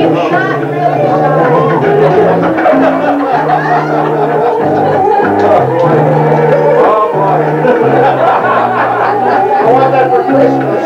S3: I want that for Christmas.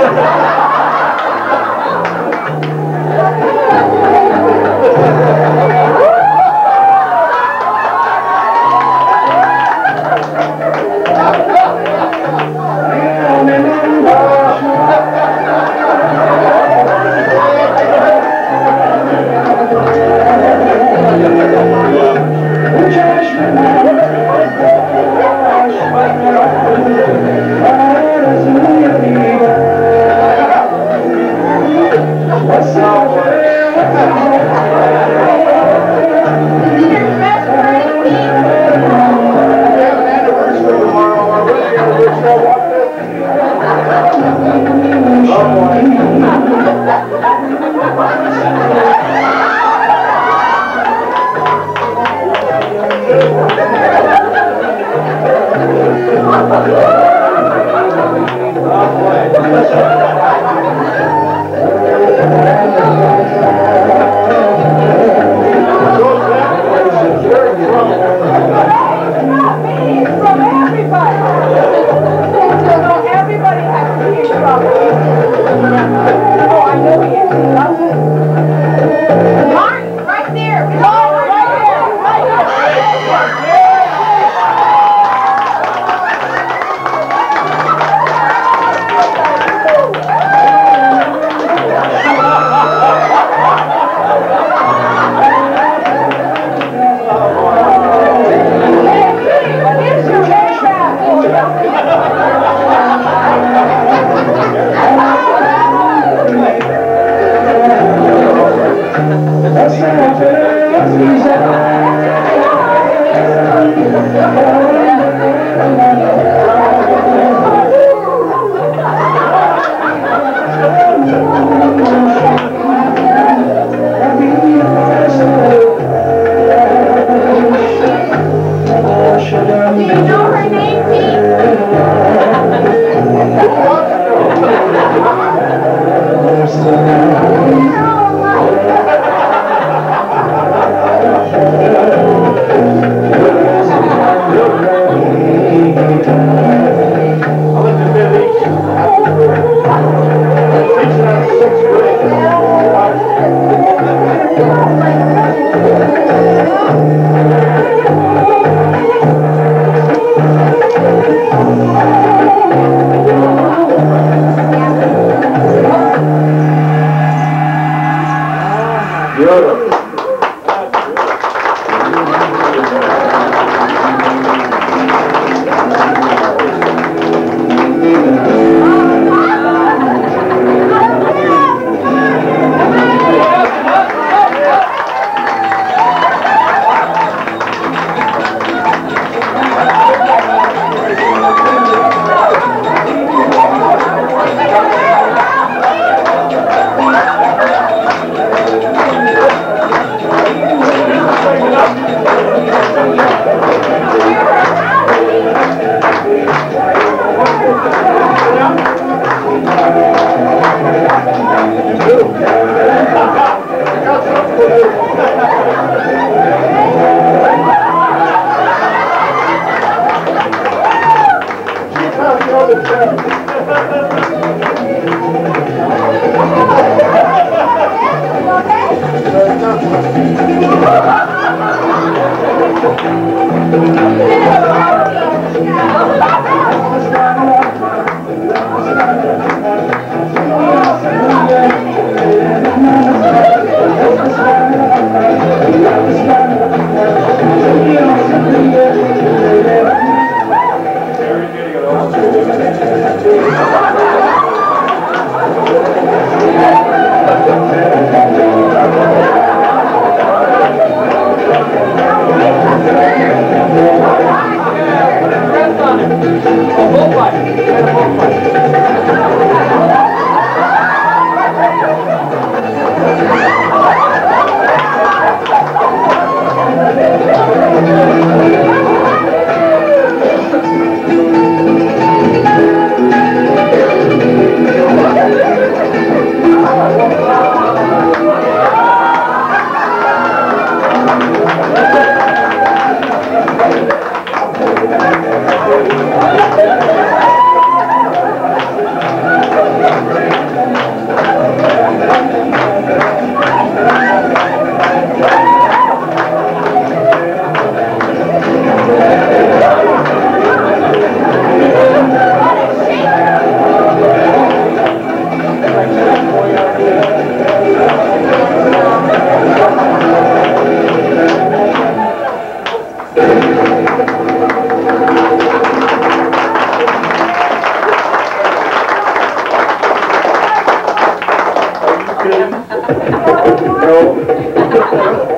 S8: No.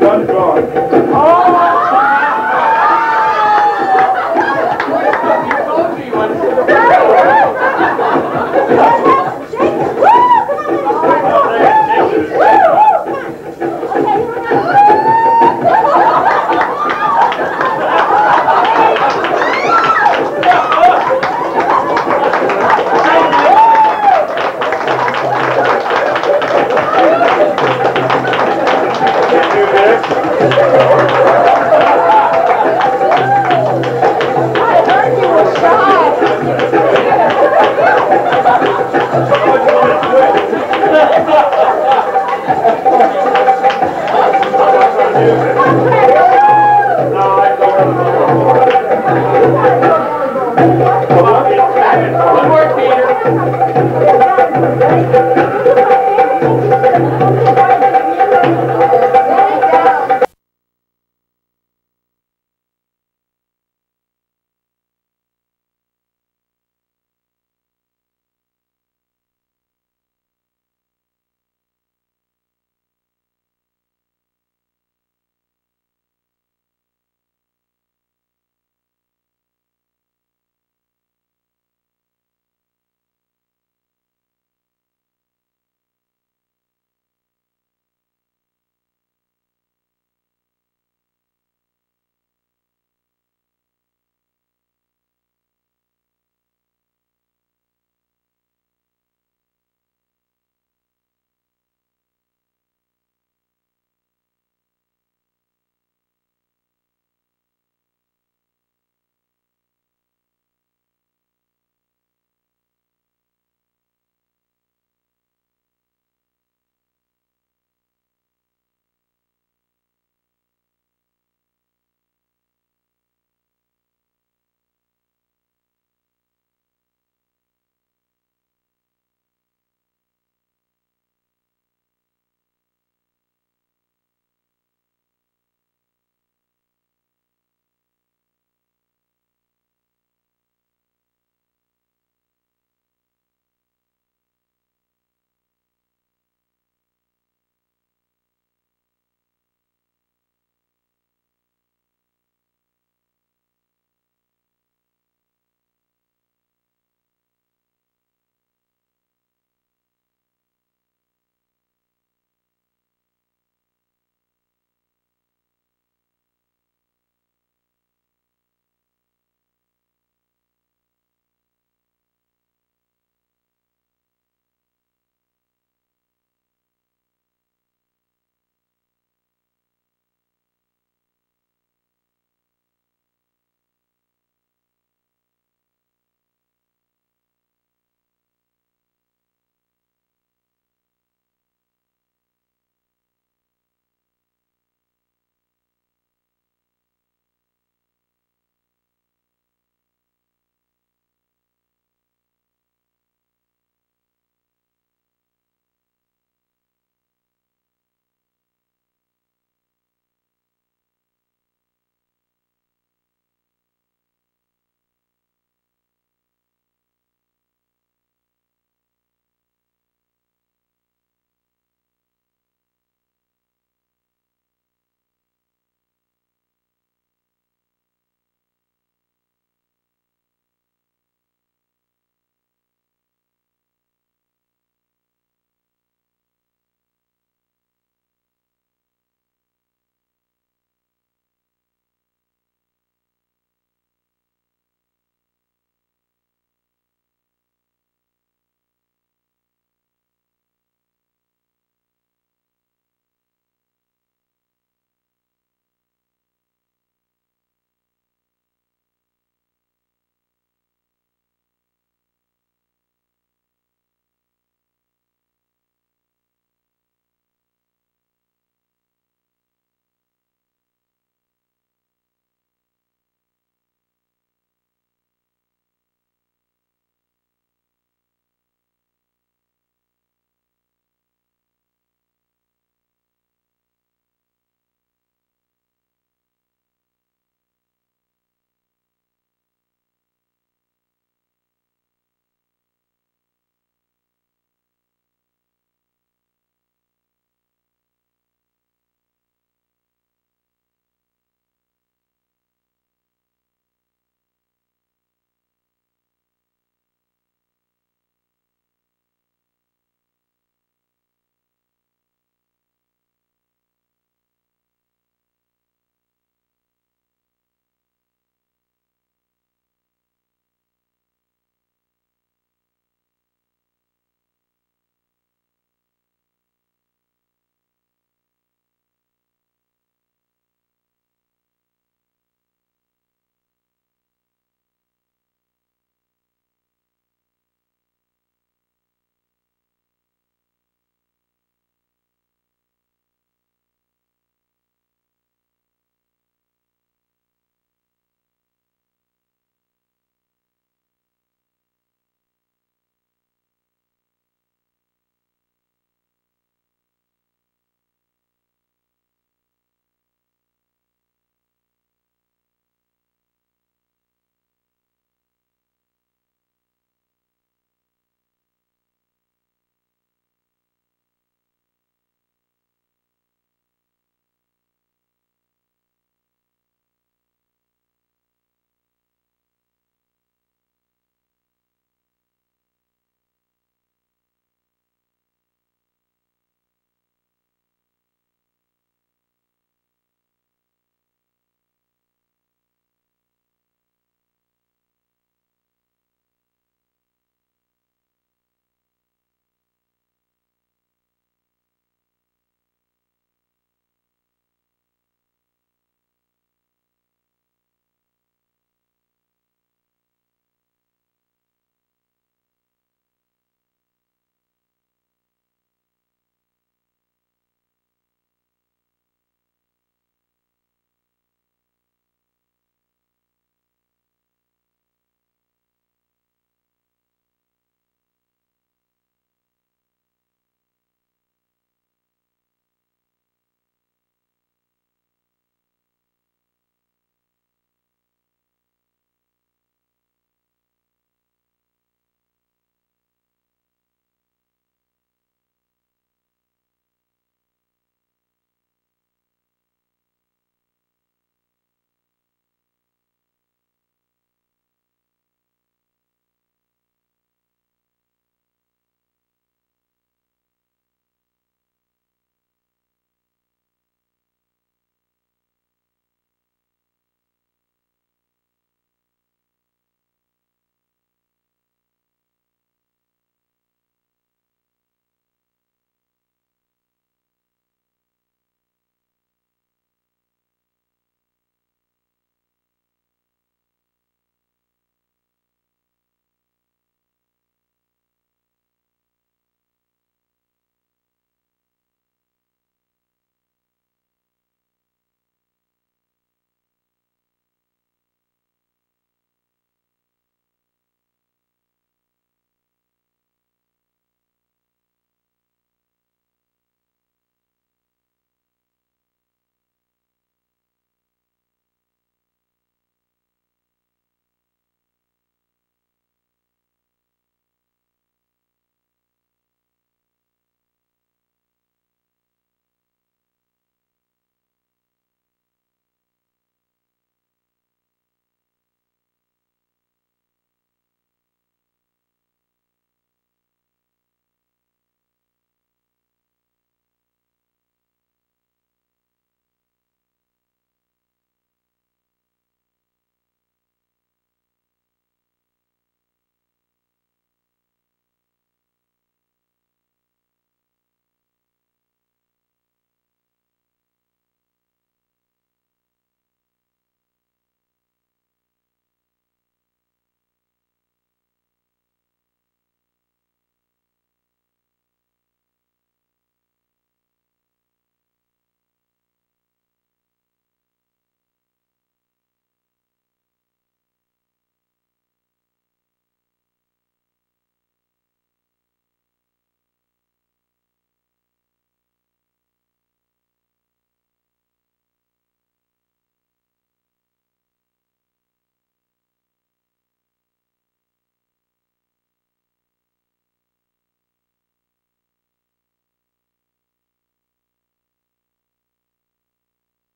S8: Gun's gone.